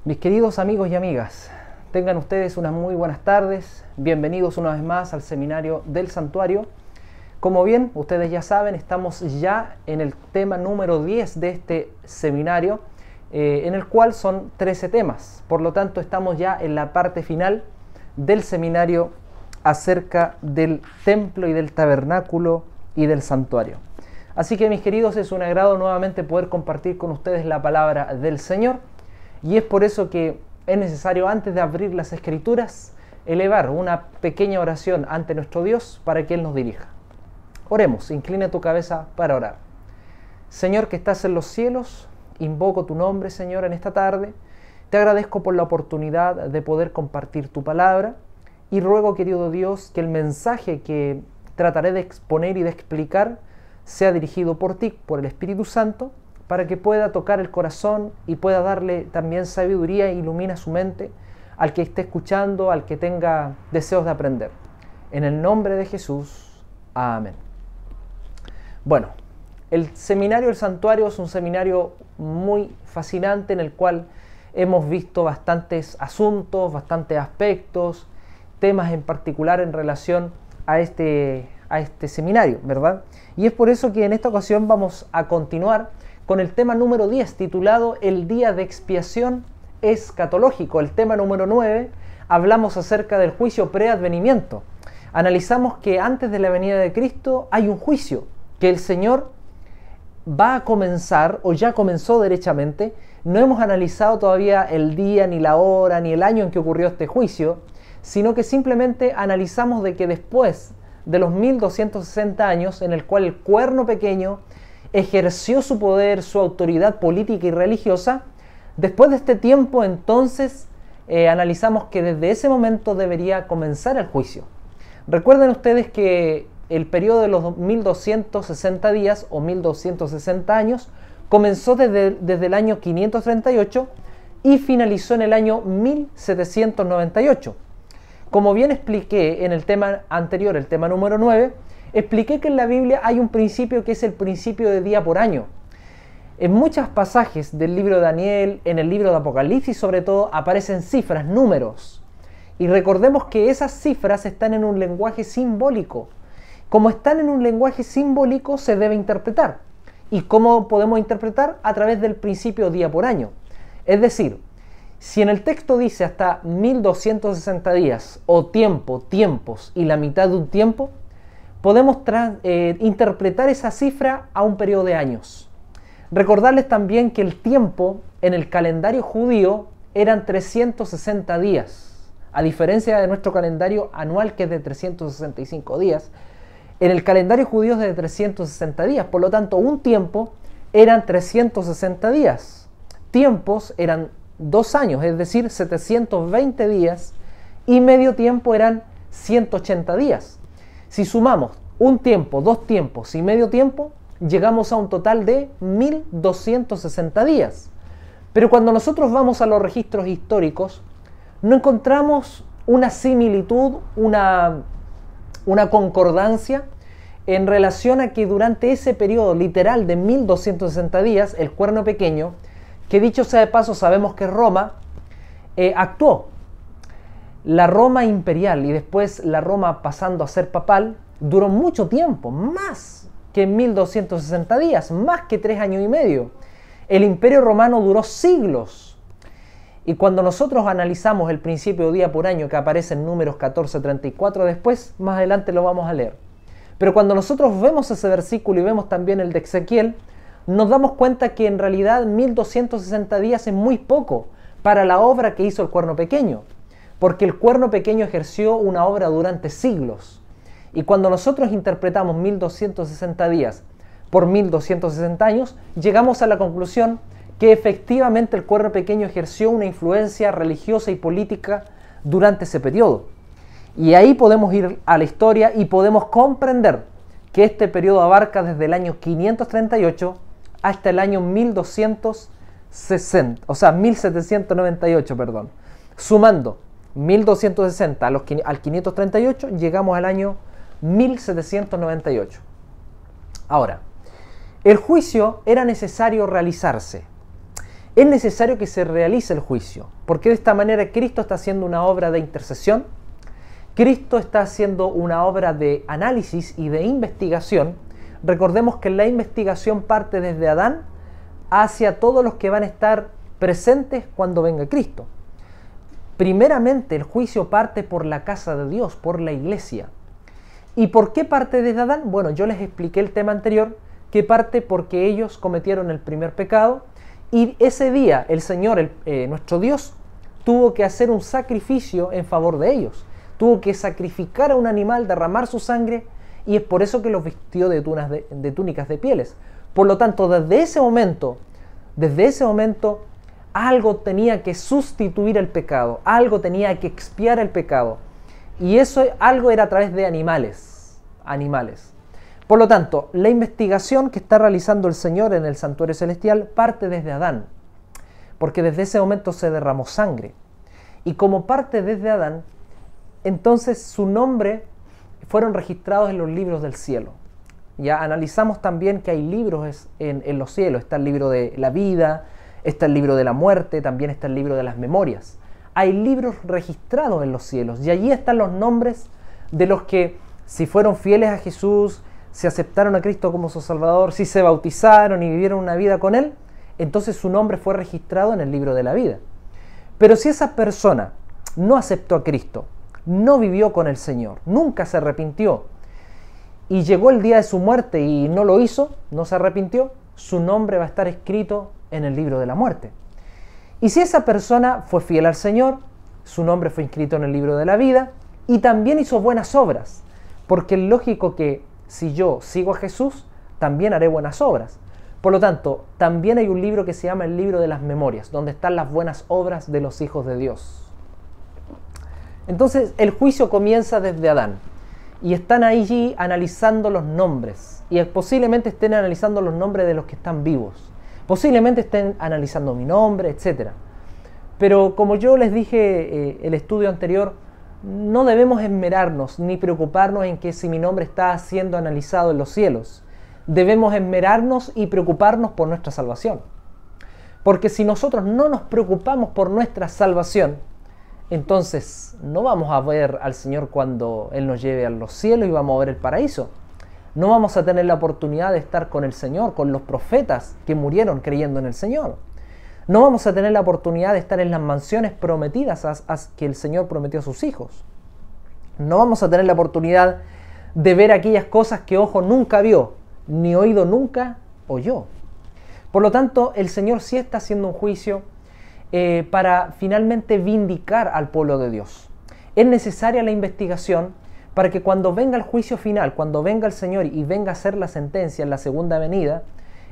Mis queridos amigos y amigas, tengan ustedes unas muy buenas tardes. Bienvenidos una vez más al seminario del Santuario. Como bien ustedes ya saben, estamos ya en el tema número 10 de este seminario, en el cual son 13 temas. Por lo tanto, estamos ya en la parte final del seminario acerca del templo y del tabernáculo y del santuario. Así que, mis queridos, es un agrado nuevamente poder compartir con ustedes la palabra del Señor. Y es por eso que es necesario, antes de abrir las Escrituras, elevar una pequeña oración ante nuestro Dios para que Él nos dirija. Oremos, inclina tu cabeza para orar. Señor que estás en los cielos, invoco tu nombre, Señor, en esta tarde. Te agradezco por la oportunidad de poder compartir tu palabra y ruego, querido Dios, que el mensaje que trataré de exponer y de explicar sea dirigido por ti, por el Espíritu Santo, para que pueda tocar el corazón y pueda darle también sabiduría e ilumina su mente al que esté escuchando, al que tenga deseos de aprender. En el nombre de Jesús, amén. Bueno, el seminario del santuario es un seminario muy fascinante en el cual hemos visto bastantes asuntos, bastantes aspectos, temas en particular en relación a este seminario, ¿verdad? Y es por eso que en esta ocasión vamos a continuar con el tema número 10, titulado El día de expiación escatológico. El tema número 9, hablamos acerca del juicio preadvenimiento. Analizamos que antes de la venida de Cristo hay un juicio que el Señor va a comenzar, o ya comenzó derechamente. No hemos analizado todavía el día, ni la hora, ni el año en que ocurrió este juicio, sino que simplemente analizamos de que después de los 1260 años en el cual el cuerno pequeño ejerció su poder, su autoridad política y religiosa, después de este tiempo entonces analizamos que desde ese momento debería comenzar el juicio. Recuerden ustedes que el periodo de los 1260 días o 1260 años comenzó desde el año 538 y finalizó en el año 1798. Como bien expliqué en el tema anterior, el tema número 9, expliqué que en la Biblia hay un principio que es el principio de día por año. En muchos pasajes del libro de Daniel, en el libro de Apocalipsis sobre todo, aparecen cifras, números. Y recordemos que esas cifras están en un lenguaje simbólico. Como están en un lenguaje simbólico, se debe interpretar. ¿Y cómo podemos interpretar? A través del principio día por año. Es decir, si en el texto dice hasta 1260 días, o tiempos y la mitad de un tiempo, podemos interpretar esa cifra a un periodo de años. Recordarles también que el tiempo en el calendario judío eran 360 días. A diferencia de nuestro calendario anual, que es de 365 días, en el calendario judío es de 360 días. Por lo tanto, un tiempo eran 360 días. Tiempos eran 2 años, es decir, 720 días, y medio tiempo eran 180 días. Si sumamos un tiempo, 2 tiempos y medio tiempo, llegamos a un total de 1260 días. Pero cuando nosotros vamos a los registros históricos, no encontramos una similitud, una concordancia en relación a que durante ese periodo literal de 1260 días, el cuerno pequeño, que dicho sea de paso sabemos que Roma actuó. La Roma imperial y después la Roma pasando a ser papal duró mucho tiempo, más que 1260 días, más que 3 años y medio. El imperio romano duró siglos. Y cuando nosotros analizamos el principio día por año que aparece en Números 14:34, después más adelante lo vamos a leer. Pero cuando nosotros vemos ese versículo y vemos también el de Ezequiel, nos damos cuenta que en realidad 1260 días es muy poco para la obra que hizo el cuerno pequeño, porque el cuerno pequeño ejerció una obra durante siglos. Y cuando nosotros interpretamos 1260 días por 1260 años, llegamos a la conclusión que efectivamente el cuerno pequeño ejerció una influencia religiosa y política durante ese periodo. Y ahí podemos ir a la historia y podemos comprender que este periodo abarca desde el año 538 hasta el año 1798, perdón. Sumando 1260 al 538, llegamos al año 1798. Ahora, el juicio era necesario realizarse. es necesario que se realice el juicio, porque de esta manera Cristo está haciendo una obra de intercesión, Cristo está haciendo una obra de análisis y de investigación. Recordemos que la investigación parte desde Adán hacia todos los que van a estar presentes cuando venga Cristo. Primeramente el juicio parte por la casa de Dios, por la iglesia. ¿Y por qué parte desde Adán? Bueno, yo les expliqué el tema anterior, que parte porque ellos cometieron el primer pecado y ese día el Señor, nuestro Dios, tuvo que hacer un sacrificio en favor de ellos. Tuvo que sacrificar a un animal, derramar su sangre, y es por eso que los vistió de túnicas de pieles. Por lo tanto, desde ese momento, algo tenía que sustituir el pecado, algo tenía que expiar el pecado. Y eso algo era a través de animales. Por lo tanto, la investigación que está realizando el Señor en el santuario celestial parte desde Adán, porque desde ese momento se derramó sangre. Y como parte desde Adán, entonces su nombre fueron registrados en los libros del cielo. Ya analizamos también que hay libros en los cielos. Está el libro de la vida, está el libro de la muerte, también está el libro de las memorias. Hay libros registrados en los cielos y allí están los nombres de los que, si fueron fieles a Jesús, si aceptaron a Cristo como su Salvador, si se bautizaron y vivieron una vida con Él, entonces su nombre fue registrado en el libro de la vida. Pero si esa persona no aceptó a Cristo, no vivió con el Señor, nunca se arrepintió, y llegó el día de su muerte y no lo hizo, no se arrepintió, su nombre va a estar escrito en el libro de la muerte. Y si esa persona fue fiel al Señor, su nombre fue inscrito en el libro de la vida y también hizo buenas obras, porque es lógico que si yo sigo a Jesús, también haré buenas obras. Por lo tanto, también hay un libro que se llama el libro de las memorias, donde están las buenas obras de los hijos de Dios. Entonces, el juicio comienza desde Adán. Y están allí analizando los nombres. Y posiblemente estén analizando los nombres de los que están vivos. Posiblemente estén analizando mi nombre, etc. Pero como yo les dije el estudio anterior, no debemos esmerarnos ni preocuparnos en que si mi nombre está siendo analizado en los cielos. Debemos esmerarnos y preocuparnos por nuestra salvación. Porque si nosotros no nos preocupamos por nuestra salvación, entonces no vamos a ver al Señor cuando Él nos lleve a los cielos y vamos a ver el paraíso. No vamos a tener la oportunidad de estar con el Señor, con los profetas que murieron creyendo en el Señor. No vamos a tener la oportunidad de estar en las mansiones prometidas que el Señor prometió a sus hijos. No vamos a tener la oportunidad de ver aquellas cosas que ojo nunca vio, ni oído nunca oyó. Por lo tanto, el Señor sí está haciendo un juicio para finalmente vindicar al pueblo de Dios. Es necesaria la investigación para que cuando venga el juicio final, cuando venga el Señor y venga a hacer la sentencia en la segunda venida,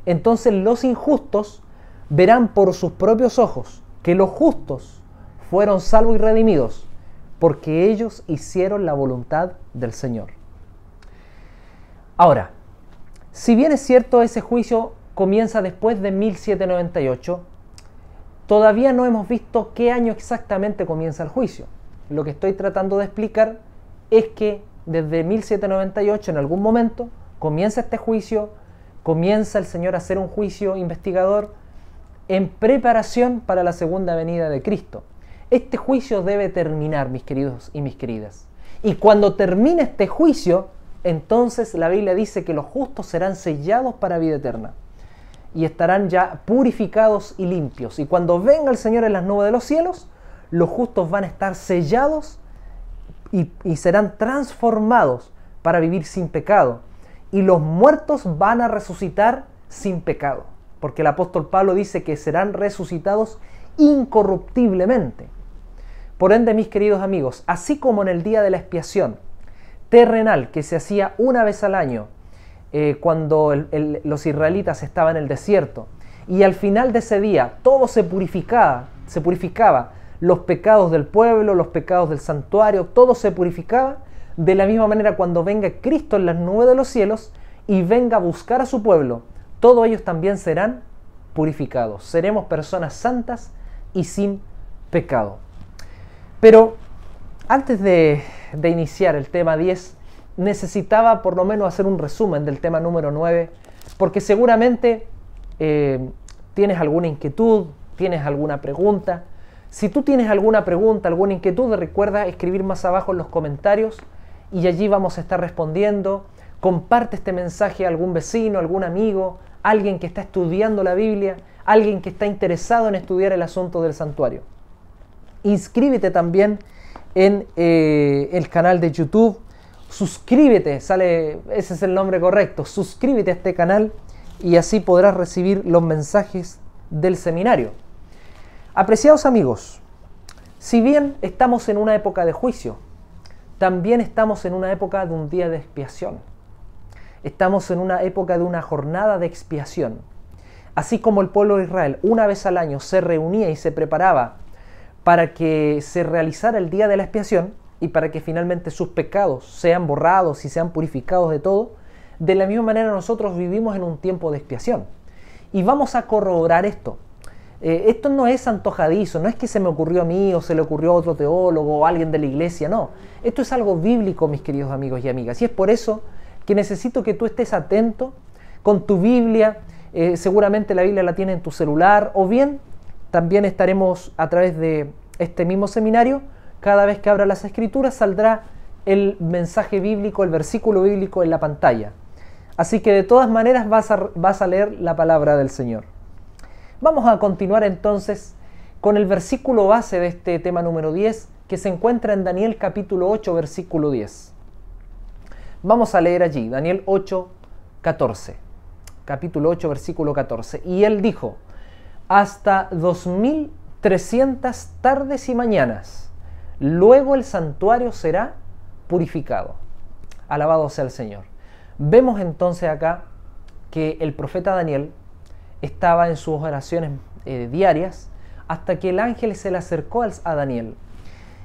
entonces los injustos verán por sus propios ojos que los justos fueron salvos y redimidos porque ellos hicieron la voluntad del Señor. Ahora, si bien es cierto ese juicio comienza después de 1798, todavía no hemos visto qué año exactamente comienza el juicio. Lo que estoy tratando de explicar es que desde 1798 en algún momento comienza este juicio, comienza el Señor a hacer un juicio investigador en preparación para la segunda venida de Cristo. Este juicio debe terminar, mis queridos y mis queridas. Y cuando termine este juicio, entonces la Biblia dice que los justos serán sellados para vida eterna y estarán ya purificados y limpios. Y cuando venga el Señor en las nubes de los cielos, los justos van a estar sellados y serán transformados para vivir sin pecado. Y los muertos van a resucitar sin pecado. Porque el apóstol Pablo dice que serán resucitados incorruptiblemente. Por ende, mis queridos amigos, así como en el día de la expiación terrenal que se hacía una vez al año, cuando los israelitas estaban en el desierto, y al final de ese día todo se purificaba, los pecados del pueblo, los pecados del santuario, todo se purificaba. De la misma manera, cuando venga Cristo en las nubes de los cielos y venga a buscar a su pueblo, todos ellos también serán purificados. Seremos personas santas y sin pecado. Pero antes de iniciar el tema 10, necesitaba por lo menos hacer un resumen del tema número 9, porque seguramente tienes alguna inquietud, ¿Tienes alguna pregunta? Si tú tienes alguna pregunta, alguna inquietud, recuerda escribir más abajo en los comentarios y allí vamos a estar respondiendo. Comparte este mensaje a algún vecino, algún amigo, alguien que está estudiando la Biblia, alguien que está interesado en estudiar el asunto del santuario. Inscríbete también en el canal de YouTube. Suscríbete, ese es el nombre correcto. Suscríbete a este canal y así podrás recibir los mensajes del seminario. Apreciados amigos, si bien estamos en una época de juicio, también estamos en una época de un día de expiación. Estamos en una época de una jornada de expiación. Así como el pueblo de Israel una vez al año se reunía y se preparaba para que se realizara el día de la expiación y para que finalmente sus pecados sean borrados y sean purificados de todo, de la misma manera nosotros vivimos en un tiempo de expiación. Y vamos a corroborar esto. Esto no es antojadizo, no es que se me ocurrió a mí o se le ocurrió a otro teólogo o a alguien de la iglesia, no. Esto es algo bíblico, mis queridos amigos y amigas. Y es por eso que necesito que tú estés atento con tu Biblia. Seguramente la Biblia la tienes en tu celular, o bien también estaremos a través de este mismo seminario. Cada vez que abra las Escrituras saldrá el mensaje bíblico, el versículo bíblico en la pantalla. Así que de todas maneras vas a leer la palabra del Señor. Vamos a continuar entonces con el versículo base de este tema número 10, que se encuentra en Daniel capítulo 8, versículo 10. Vamos a leer allí, Daniel 8, 14. Capítulo 8, versículo 14. Y él dijo: hasta 2300 tardes y mañanas, luego el santuario será purificado. Alabado sea el Señor. Vemos entonces acá que el profeta Daniel estaba en sus oraciones diarias hasta que el ángel se le acercó a Daniel.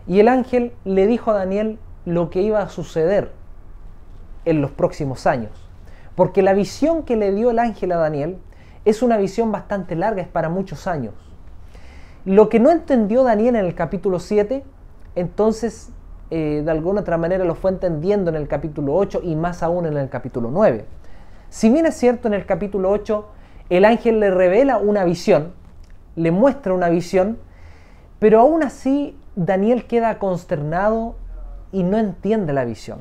Y el ángel le dijo a Daniel lo que iba a suceder en los próximos años. Porque la visión que le dio el ángel a Daniel es una visión bastante larga, es para muchos años. Lo que no entendió Daniel en el capítulo 7, entonces de alguna otra manera lo fue entendiendo en el capítulo 8 y más aún en el capítulo 9. Si bien es cierto, en el capítulo 8 el ángel le revela una visión, le muestra una visión, pero aún así Daniel queda consternado y no entiende la visión.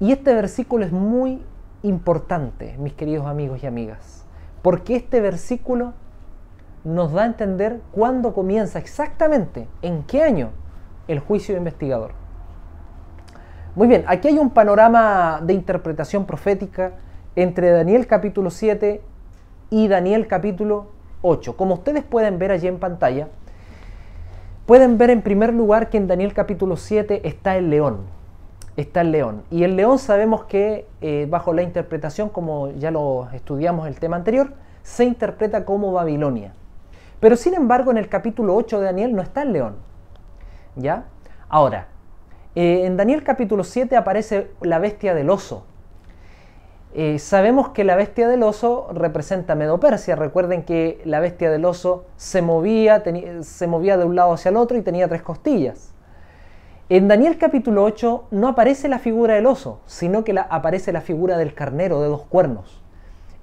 Y este versículo es muy importante, mis queridos amigos y amigas, porque este versículo nos da a entender cuándo comienza exactamente, en qué año, el juicio investigador. Muy bien, aquí hay un panorama de interpretación profética entre Daniel capítulo 7 y Daniel capítulo 8. Como ustedes pueden ver allí en pantalla, pueden ver en primer lugar que en Daniel capítulo 7 está el león. Está el león. Y el león sabemos que bajo la interpretación, como ya lo estudiamos en el tema anterior, se interpreta como Babilonia. Pero sin embargo en el capítulo 8 de Daniel no está el león. ¿Ya? Ahora, en Daniel capítulo 7 aparece la bestia del oso. Sabemos que la bestia del oso representa Medo-Persia. Recuerden que la bestia del oso se movía de un lado hacia el otro y tenía 3 costillas. En Daniel capítulo 8 no aparece la figura del oso, sino que aparece la figura del carnero de 2 cuernos.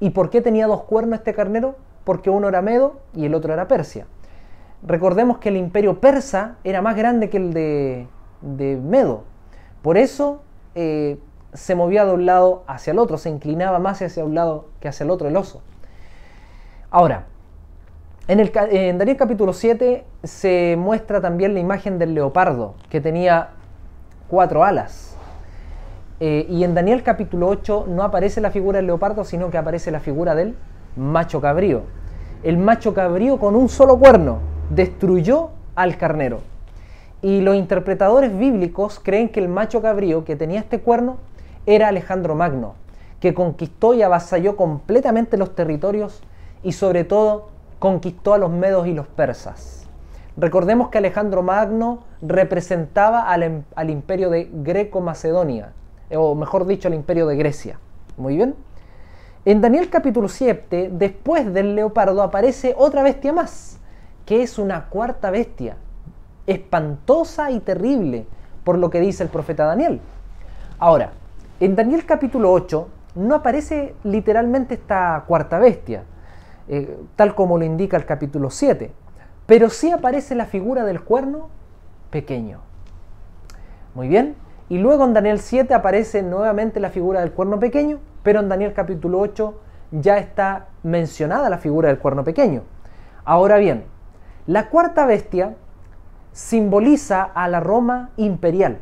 ¿Y por qué tenía 2 cuernos este carnero? Porque uno era Medo y el otro era Persia. Recordemos que el imperio persa era más grande que el de Medo. Por eso se movía de un lado hacia el otro, se inclinaba más hacia un lado que hacia el otro el oso. Ahora, en Daniel capítulo 7 se muestra también la imagen del leopardo, que tenía 4 alas. Y en Daniel capítulo 8 no aparece la figura del leopardo, sino que aparece la figura del macho cabrío. El macho cabrío con un solo cuerno destruyó al carnero. Y los interpretadores bíblicos creen que el macho cabrío que tenía este cuerno era Alejandro Magno, que conquistó y avasalló completamente los territorios y sobre todo conquistó a los medos y los persas. Recordemos que Alejandro Magno representaba al imperio de Greco-Macedonia, o mejor dicho, al imperio de Grecia. Muy bien. En Daniel capítulo 7, después del leopardo, aparece otra bestia más, que es una cuarta bestia, espantosa y terrible, por lo que dice el profeta Daniel. Ahora, en Daniel capítulo 8 no aparece literalmente esta cuarta bestia. tal como lo indica el capítulo 7. Pero sí aparece la figura del cuerno pequeño. Muy bien. Y luego en Daniel 7 aparece nuevamente la figura del cuerno pequeño, pero en Daniel capítulo 8 ya está mencionada la figura del cuerno pequeño. Ahora bien, la cuarta bestia simboliza a la Roma imperial.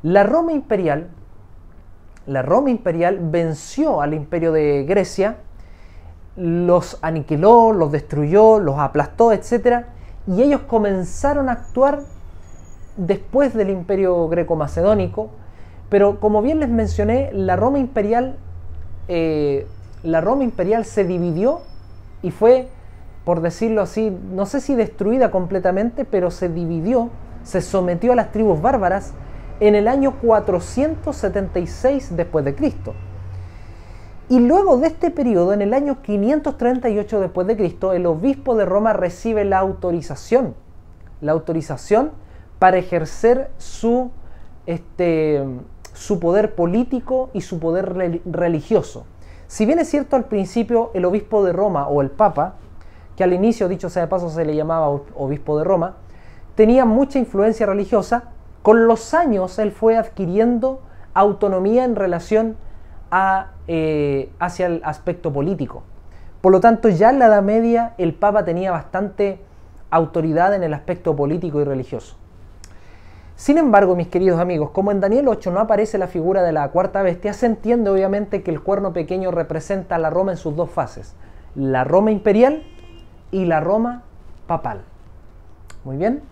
La Roma imperial venció al imperio de Grecia, los aniquiló, los destruyó, los aplastó, etc. Y ellos comenzaron a actuar después del imperio greco-macedónico, pero como bien les mencioné, la Roma imperial se dividió y fue, por decirlo así, no sé si destruida completamente, pero se dividió, se sometió a las tribus bárbaras en el año 476 después de Cristo. Y luego de este periodo, en el año 538 después de Cristo, el obispo de Roma recibe la autorización para ejercer su poder político y su poder religioso. Si bien es cierto, al principio el obispo de Roma o el papa, que al inicio, dicho sea de paso, se le llamaba obispo de Roma, tenía mucha influencia religiosa. Con los años él fue adquiriendo autonomía en relación hacia el aspecto político. Por lo tanto, ya en la Edad Media el papa tenía bastante autoridad en el aspecto político y religioso. Sin embargo, mis queridos amigos, como en Daniel 8 no aparece la figura de la cuarta bestia, se entiende obviamente que el cuerno pequeño representa a la Roma en sus dos fases, la Roma imperial y la Roma papal. Muy bien.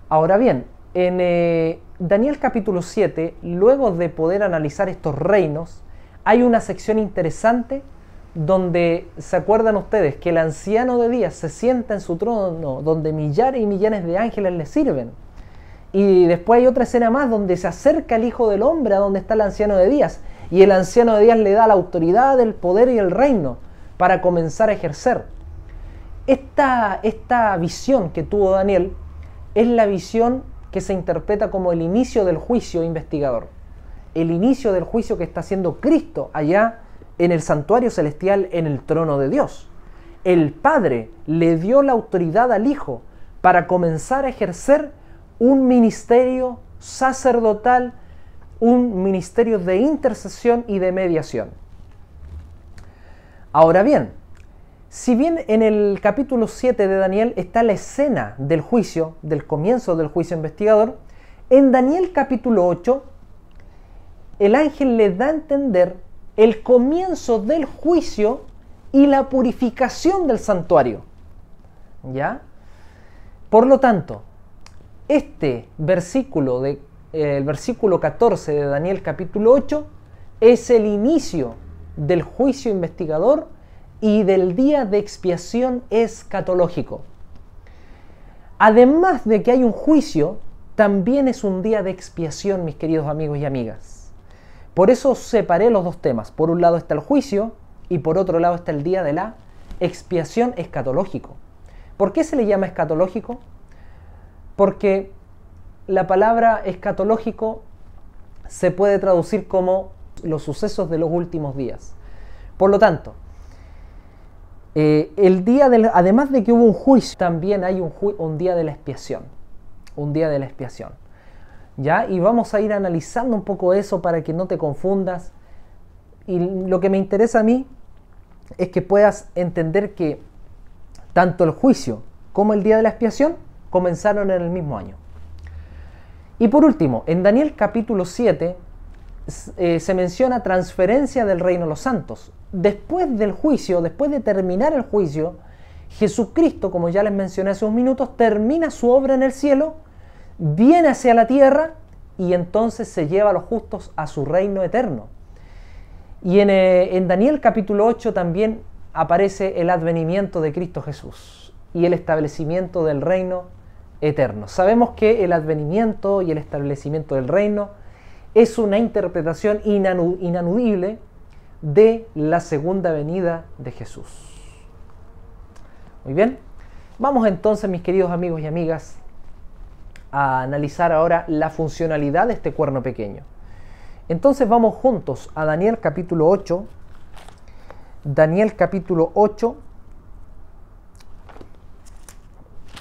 Ahora bien, en Daniel capítulo 7, luego de poder analizar estos reinos, hay una sección interesante donde, ¿se acuerdan ustedes? Que el anciano de días se sienta en su trono, donde millares y millones de ángeles le sirven. Y después hay otra escena más donde se acerca el Hijo del Hombre a donde está el anciano de días. Y el anciano de días le da la autoridad, el poder y el reino para comenzar a ejercer. Esta visión que tuvo Daniel es la visión que se interpreta como el inicio del juicio investigador. El inicio del juicio que está haciendo Cristo allá en el santuario celestial, en el trono de Dios. El Padre le dio la autoridad al Hijo para comenzar a ejercer un ministerio sacerdotal, un ministerio de intercesión y de mediación. Ahora bien, si bien en el capítulo 7 de Daniel está la escena del juicio, del comienzo del juicio investigador, en Daniel capítulo 8, el ángel le da a entender el comienzo del juicio y la purificación del santuario. ¿Ya? Por lo tanto, este versículo, el versículo 14 de Daniel capítulo 8, es el inicio del juicio investigador y del día de expiación escatológico. Además de que hay un juicio, también es un día de expiación, mis queridos amigos y amigas. Por eso separé los dos temas. Por un lado está el juicio y por otro lado está el día de la expiación escatológico. ¿Por qué se le llama escatológico? Porque la palabra escatológico se puede traducir como los sucesos de los últimos días. Por lo tanto, además de que hubo un juicio, también hay un día de la expiación. Un día de la expiación. ¿Ya? Y vamos a ir analizando un poco eso para que no te confundas. Y lo que me interesa a mí es que puedas entender que tanto el juicio como el día de la expiación comenzaron en el mismo año. Y por último, en Daniel capítulo 7 se menciona transferencia del reino a los santos. Después del juicio, después de terminar el juicio, Jesucristo, como ya les mencioné hace unos minutos, termina su obra en el cielo, viene hacia la tierra y entonces se lleva a los justos a su reino eterno. Y en Daniel capítulo 8 también aparece el advenimiento de Cristo Jesús y el establecimiento del reino eterno. Sabemos que el advenimiento y el establecimiento del reino es una interpretación inanudible de la segunda venida de Jesús. Muy bien, vamos entonces, mis queridos amigos y amigas, a analizar ahora la funcionalidad de este cuerno pequeño. Entonces vamos juntos a Daniel capítulo 8. Daniel capítulo 8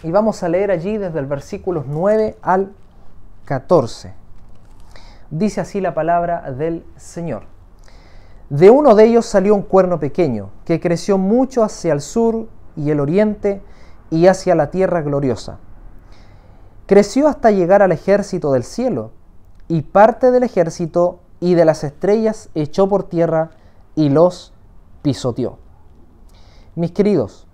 y vamos a leer allí desde el versículo 9 al 14. Dice así la palabra del Señor. De uno de ellos salió un cuerno pequeño, que creció mucho hacia el sur y el oriente y hacia la tierra gloriosa. Creció hasta llegar al ejército del cielo, y parte del ejército y de las estrellas echó por tierra y los pisoteó. Mis queridos,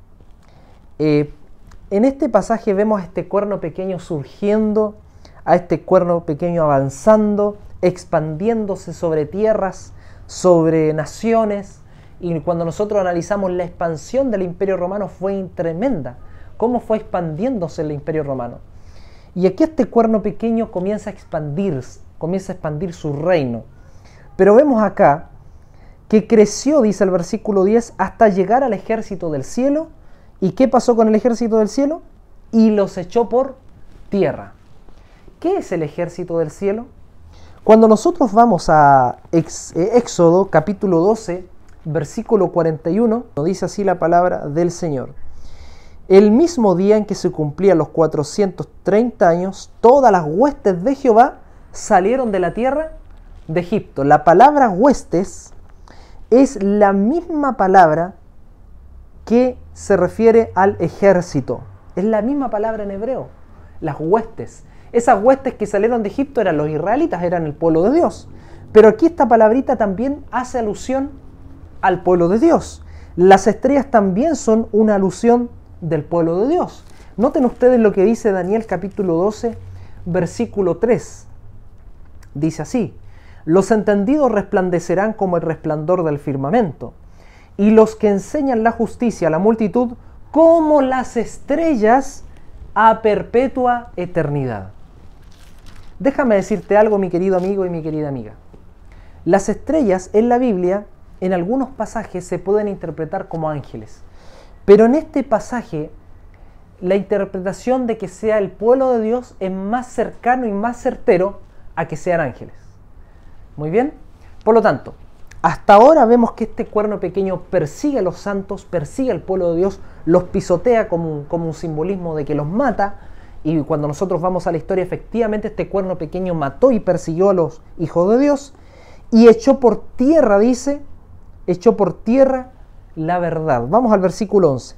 en este pasaje vemos a este cuerno pequeño surgiendo, a este cuerno pequeño avanzando, expandiéndose sobre tierras, sobre naciones, y cuando nosotros analizamos la expansión del Imperio Romano fue tremenda. ¿Cómo fue expandiéndose el Imperio Romano? Y aquí este cuerno pequeño comienza a expandir su reino. Pero vemos acá que creció, dice el versículo 10, hasta llegar al ejército del cielo. ¿Y qué pasó con el ejército del cielo? Y los echó por tierra. ¿Qué es el ejército del cielo? Cuando nosotros vamos a Éxodo capítulo 12, versículo 41, nos dice así la palabra del Señor. El mismo día en que se cumplían los 430 años, todas las huestes de Jehová salieron de la tierra de Egipto. La palabra huestes es la misma palabra que se refiere al ejército. Es la misma palabra en hebreo, las huestes. Esas huestes que salieron de Egipto eran los israelitas, eran el pueblo de Dios. Pero aquí esta palabrita también hace alusión al pueblo de Dios. Las estrellas también son una alusión del pueblo de Dios. Noten ustedes lo que dice Daniel capítulo 12, versículo 3. Dice así: los entendidos resplandecerán como el resplandor del firmamento, y los que enseñan la justicia a la multitud como las estrellas a perpetua eternidad. Déjame decirte algo, mi querido amigo y mi querida amiga. Las estrellas en la Biblia, en algunos pasajes, se pueden interpretar como ángeles. Pero en este pasaje, la interpretación de que sea el pueblo de Dios es más cercano y más certero a que sean ángeles. Muy bien. Por lo tanto, hasta ahora vemos que este cuerno pequeño persigue a los santos, persigue al pueblo de Dios, los pisotea como un simbolismo de que los mata. Y cuando nosotros vamos a la historia, efectivamente este cuerno pequeño mató y persiguió a los hijos de Dios y echó por tierra, dice, echó por tierra la verdad. Vamos al versículo 11.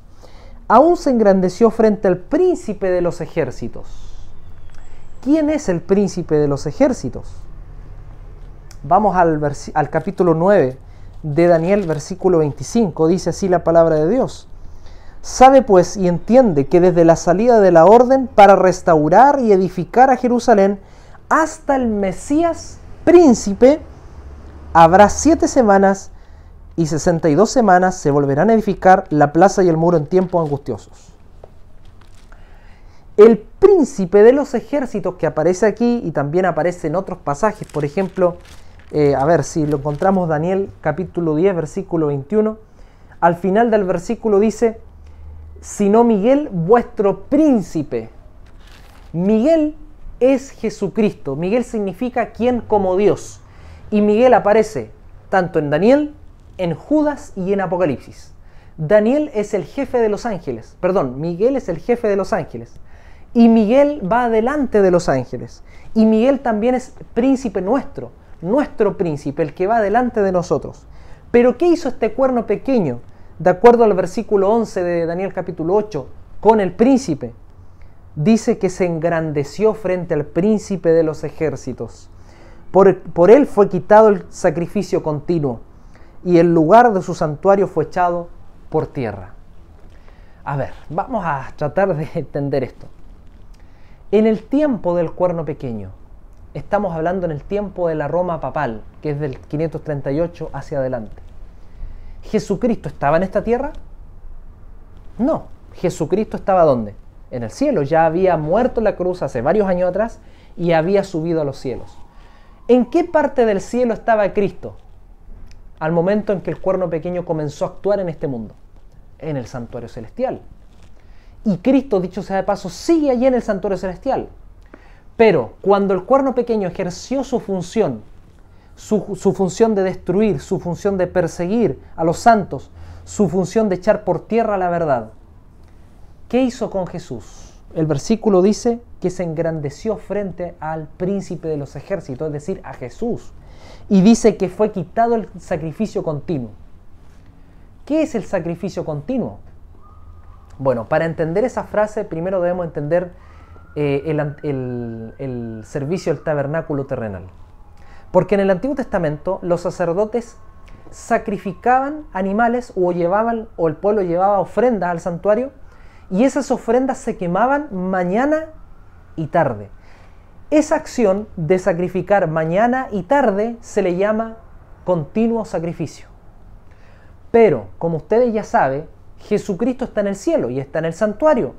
Aún se engrandeció frente al príncipe de los ejércitos. ¿Quién es el príncipe de los ejércitos? Vamos al capítulo 9 de Daniel, versículo 25. Dice así la palabra de Dios. Sabe pues y entiende que desde la salida de la orden para restaurar y edificar a Jerusalén hasta el Mesías príncipe habrá 7 semanas y 62 semanas se volverán a edificar la plaza y el muro en tiempos angustiosos. El príncipe de los ejércitos que aparece aquí y también aparece en otros pasajes, por ejemplo, a ver si lo encontramos, Daniel capítulo 10, versículo 21, al final del versículo dice: sino Miguel, vuestro príncipe. Miguel es Jesucristo. Miguel significa quien como Dios. Y Miguel aparece tanto en Daniel, en Judas y en Apocalipsis. Daniel es el jefe de los ángeles. Perdón, Miguel es el jefe de los ángeles. Y Miguel va adelante de los ángeles. Y Miguel también es príncipe nuestro príncipe, el que va adelante de nosotros. Pero ¿qué hizo este cuerno pequeño? De acuerdo al versículo 11 de Daniel capítulo 8, con el príncipe, dice que se engrandeció frente al príncipe de los ejércitos. Por él fue quitado el sacrificio continuo y el lugar de su santuario fue echado por tierra. A ver, vamos a tratar de entender esto. En el tiempo del cuerno pequeño, estamos hablando en el tiempo de la Roma papal, que es del 538 hacia adelante. ¿Jesucristo estaba en esta tierra? No. ¿Jesucristo estaba ¿dónde? En el cielo. Ya había muerto en la cruz hace varios años atrás y había subido a los cielos. ¿En qué parte del cielo estaba Cristo al momento en que el cuerno pequeño comenzó a actuar en este mundo? En el santuario celestial. Y Cristo, dicho sea de paso, sigue allí en el santuario celestial. Pero cuando el cuerno pequeño ejerció su función, su función de destruir, su función de perseguir a los santos, su función de echar por tierra la verdad, ¿qué hizo con Jesús? el versículo dice que se engrandeció frente al príncipe de los ejércitos, es decir, a Jesús. Y dice que fue quitado el sacrificio continuo. ¿Qué es el sacrificio continuo? Bueno, para entender esa frase, primero debemos entender el servicio del tabernáculo terrenal. Porque en el Antiguo Testamento los sacerdotes sacrificaban animales o el pueblo llevaba ofrendas al santuario, y esas ofrendas se quemaban mañana y tarde. Esa acción de sacrificar mañana y tarde se le llama continuo sacrificio. Pero, como ustedes ya saben, Jesucristo está en el cielo y está en el santuario.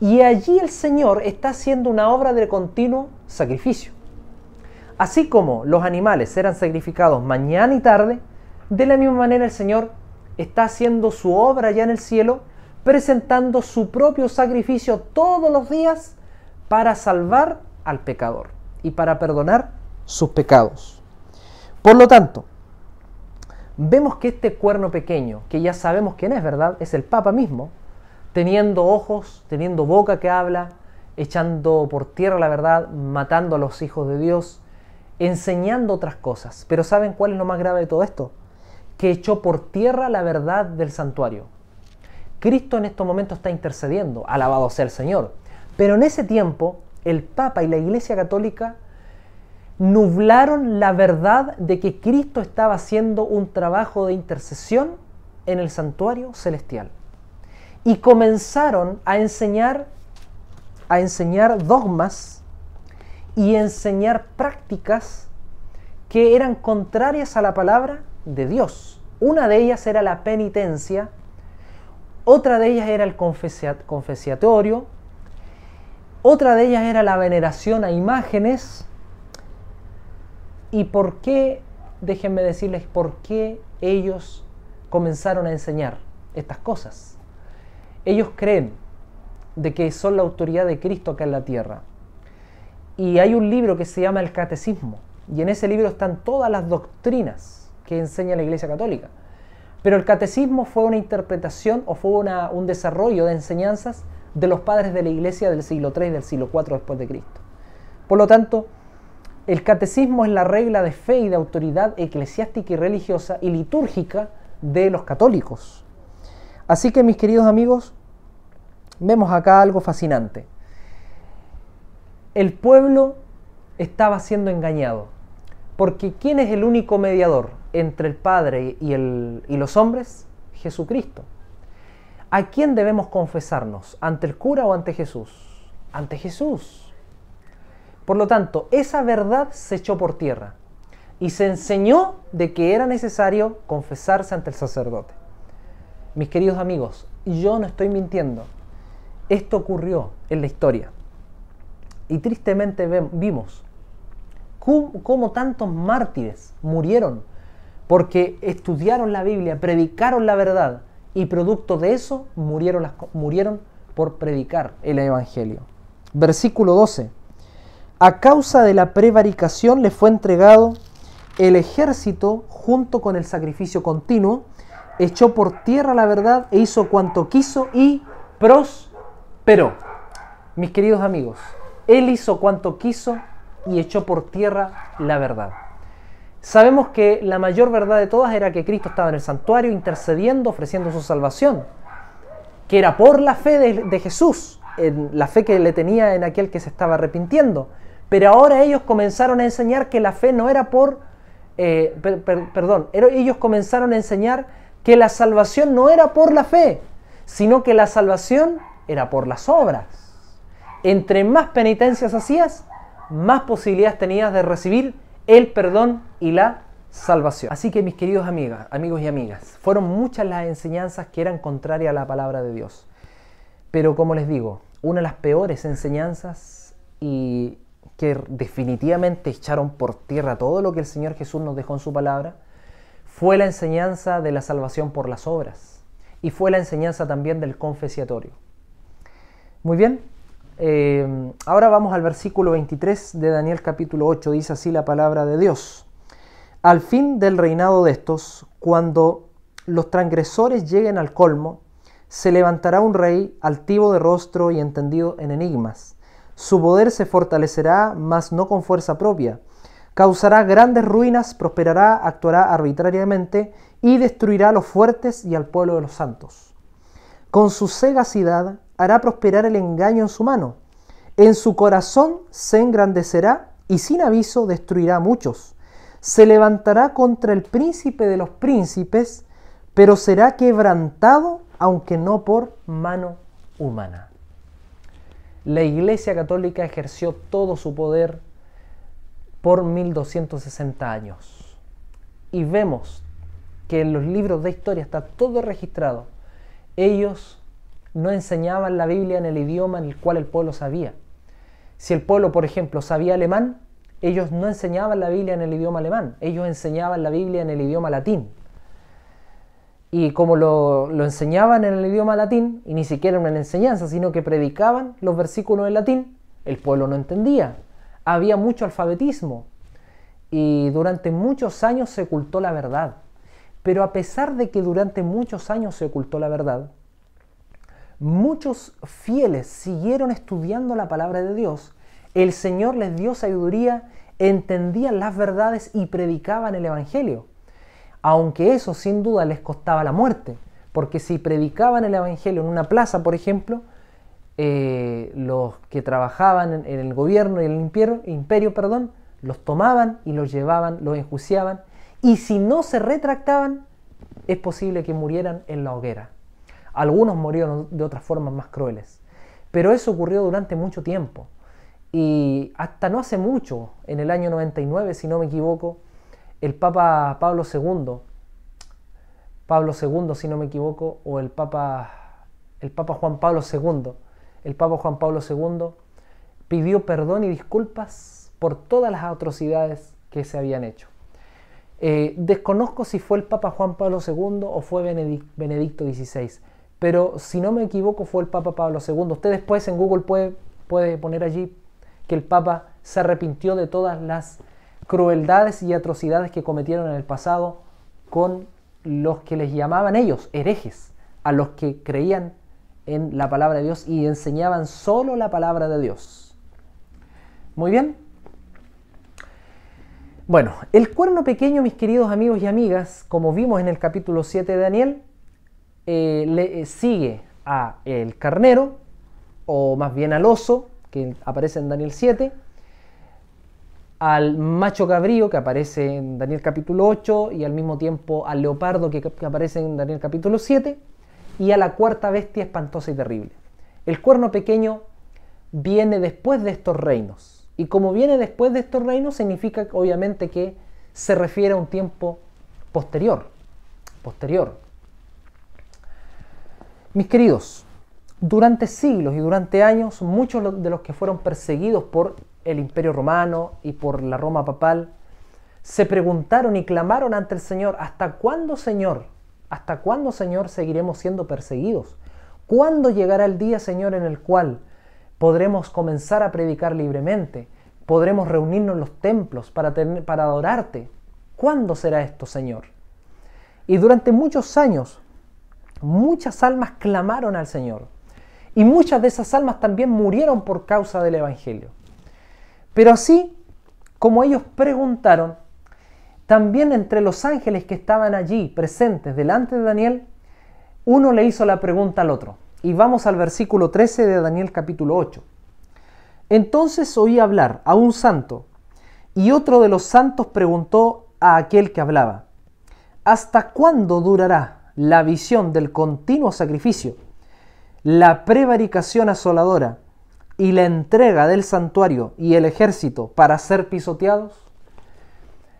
Y allí el Señor está haciendo una obra de continuo sacrificio. Así como los animales eran sacrificados mañana y tarde, de la misma manera el Señor está haciendo su obra allá en el cielo, presentando su propio sacrificio todos los días para salvar al pecador y para perdonar sus pecados. Por lo tanto, vemos que este cuerno pequeño, que ya sabemos quién es, ¿verdad? Es el Papa mismo, teniendo ojos, teniendo boca que habla, echando por tierra la verdad, matando a los hijos de Dios, enseñando otras cosas. Pero ¿saben cuál es lo más grave de todo esto? Que echó por tierra la verdad del santuario. Cristo en estos momentos está intercediendo, alabado sea el Señor. Pero en ese tiempo, el Papa y la Iglesia Católica nublaron la verdad de que Cristo estaba haciendo un trabajo de intercesión en el santuario celestial. Y comenzaron a enseñar dogmas y enseñar prácticas que eran contrarias a la palabra de Dios. Una de ellas era la penitencia, otra de ellas era el confesiatorio, otra de ellas era la veneración a imágenes. ¿Y por qué? Déjenme decirles por qué ellos comenzaron a enseñar estas cosas. Ellos creen de que son la autoridad de Cristo acá en la tierra. Y hay un libro que se llama el Catecismo, y en ese libro están todas las doctrinas que enseña la Iglesia Católica. Pero el Catecismo fue una interpretación o fue un desarrollo de enseñanzas de los padres de la Iglesia del siglo III y del siglo IV después de Cristo. Por lo tanto, el Catecismo es la regla de fe y de autoridad eclesiástica y religiosa y litúrgica de los católicos. Así que, mis queridos amigos, vemos acá algo fascinante. El pueblo estaba siendo engañado, porque ¿quién es el único mediador entre el Padre y los hombres? Jesucristo. ¿A quién debemos confesarnos? ¿Ante el cura o ante Jesús? Ante Jesús. Por lo tanto, esa verdad se echó por tierra y se enseñó de que era necesario confesarse ante el sacerdote. Mis queridos amigos, yo no estoy mintiendo. Esto ocurrió en la historia. Y tristemente vimos cómo tantos mártires murieron porque estudiaron la Biblia, predicaron la verdad y producto de eso murieron por predicar el Evangelio. Versículo 12. A causa de la prevaricación le fue entregado el ejército junto con el sacrificio continuo, echó por tierra la verdad e hizo cuanto quiso y prosperó. Mis queridos amigos, él hizo cuanto quiso y echó por tierra la verdad. Sabemos que la mayor verdad de todas era que Cristo estaba en el santuario intercediendo, ofreciendo su salvación, que era por la fe de Jesús, en la fe que le tenía en aquel que se estaba arrepintiendo. Pero ahora ellos comenzaron a enseñar que la fe no era ellos comenzaron a enseñar que la salvación no era por la fe, sino que la salvación era por las obras. Entre más penitencias hacías, más posibilidades tenías de recibir el perdón y la salvación. Así que, mis queridos amigos y amigas, fueron muchas las enseñanzas que eran contrarias a la palabra de Dios. Pero como les digo, una de las peores enseñanzas y que definitivamente echaron por tierra todo lo que el Señor Jesús nos dejó en su palabra, fue la enseñanza de la salvación por las obras y fue la enseñanza también del confesiatorio. Muy bien, ahora vamos al versículo 23 de Daniel capítulo 8, dice así la palabra de Dios. Al fin del reinado de estos, cuando los transgresores lleguen al colmo, se levantará un rey altivo de rostro y entendido en enigmas. Su poder se fortalecerá, mas no con fuerza propia. Causará grandes ruinas, prosperará, actuará arbitrariamente y destruirá a los fuertes y al pueblo de los santos. Con su sagacidad hará prosperar el engaño en su mano. En su corazón se engrandecerá y sin aviso destruirá a muchos. Se levantará contra el príncipe de los príncipes, pero será quebrantado, aunque no por mano humana. La Iglesia Católica ejerció todo su poder por 1260 años. Y vemos que en los libros de historia está todo registrado. Ellos no enseñaban la Biblia en el idioma en el cual el pueblo sabía. Si el pueblo, por ejemplo, sabía alemán, ellos no enseñaban la Biblia en el idioma alemán, ellos enseñaban la Biblia en el idioma latín. Y como lo enseñaban en el idioma latín, y ni siquiera una enseñanza, sino que predicaban los versículos en latín, el pueblo no entendía. Había mucho alfabetismo y durante muchos años se ocultó la verdad. Pero a pesar de que durante muchos años se ocultó la verdad, muchos fieles siguieron estudiando la palabra de Dios. El Señor les dio sabiduría, entendían las verdades y predicaban el Evangelio. Aunque eso sin duda les costaba la muerte, porque si predicaban el Evangelio en una plaza, por ejemplo, los que trabajaban en el gobierno y el imperio, los tomaban y los llevaban, los enjuiciaban, y si no se retractaban, es posible que murieran en la hoguera. Algunos murieron de otras formas más crueles, pero eso ocurrió durante mucho tiempo. Y hasta no hace mucho, en el año 99, si no me equivoco, el Papa Pablo II, si no me equivoco, o el Papa Juan Pablo II, pidió perdón y disculpas por todas las atrocidades que se habían hecho. Desconozco si fue el Papa Juan Pablo II o fue Benedicto XVI, pero si no me equivoco fue el Papa Pablo II. Usted después en Google puede poner allí que el Papa se arrepintió de todas las crueldades y atrocidades que cometieron en el pasado con los que les llamaban ellos herejes, a los que creían en la palabra de Dios y enseñaban solo la palabra de Dios. Muy bien. Bueno, el cuerno pequeño, mis queridos amigos y amigas, como vimos en el capítulo 7 de Daniel, le sigue a el carnero, o más bien al oso, que aparece en Daniel 7, al macho cabrío, que aparece en Daniel capítulo 8, y al mismo tiempo al leopardo, que aparece en Daniel capítulo 7, y a la cuarta bestia espantosa y terrible. El cuerno pequeño viene después de estos reinos, y como viene después de estos reinos, significa obviamente que se refiere a un tiempo posterior. Mis queridos, durante siglos y durante años, muchos de los que fueron perseguidos por el Imperio Romano y por la Roma papal se preguntaron y clamaron ante el Señor: ¿hasta cuándo, Señor? ¿Hasta cuándo, Señor, seguiremos siendo perseguidos? ¿Cuándo llegará el día, Señor, en el cual podremos comenzar a predicar libremente? ¿Podremos reunirnos en los templos para adorarte? ¿Cuándo será esto, Señor? Y durante muchos años, muchas almas clamaron al Señor. Y muchas de esas almas también murieron por causa del Evangelio. Pero así como ellos preguntaron, también entre los ángeles que estaban allí presentes delante de Daniel, uno le hizo la pregunta al otro. Y vamos al versículo 13 de Daniel capítulo 8. Entonces oí hablar a un santo, y otro de los santos preguntó a aquel que hablaba: ¿hasta cuándo durará la visión del continuo sacrificio, la prevaricación asoladora y la entrega del santuario y el ejército para ser pisoteados?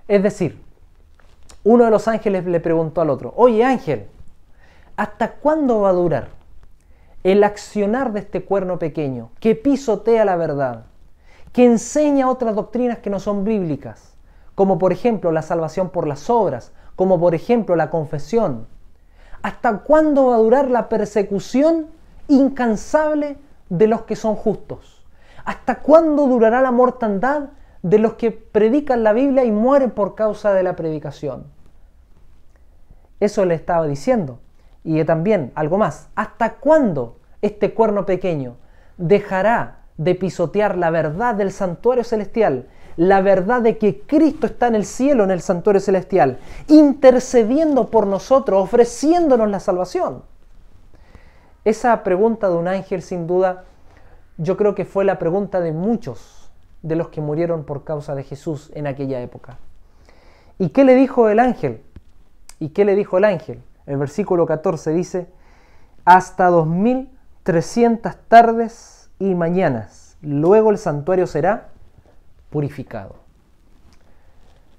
Es decir, uno de los ángeles le preguntó al otro: oye ángel, ¿hasta cuándo va a durar el accionar de este cuerno pequeño que pisotea la verdad, que enseña otras doctrinas que no son bíblicas, como por ejemplo la salvación por las obras, como por ejemplo la confesión? ¿Hasta cuándo va a durar la persecución incansable de los que son justos? ¿Hasta cuándo durará la mortandad de los que predican la Biblia y mueren por causa de la predicación? Eso le estaba diciendo. Y también, algo más, ¿hasta cuándo este cuerno pequeño dejará de pisotear la verdad del santuario celestial? La verdad de que Cristo está en el cielo, en el santuario celestial, intercediendo por nosotros, ofreciéndonos la salvación. Esa pregunta de un ángel, sin duda, yo creo que fue la pregunta de muchos de los que murieron por causa de Jesús en aquella época. ¿Y qué le dijo el ángel? ¿Y qué le dijo el ángel? El versículo 14 dice, hasta 2300 tardes y mañanas, luego el santuario será purificado.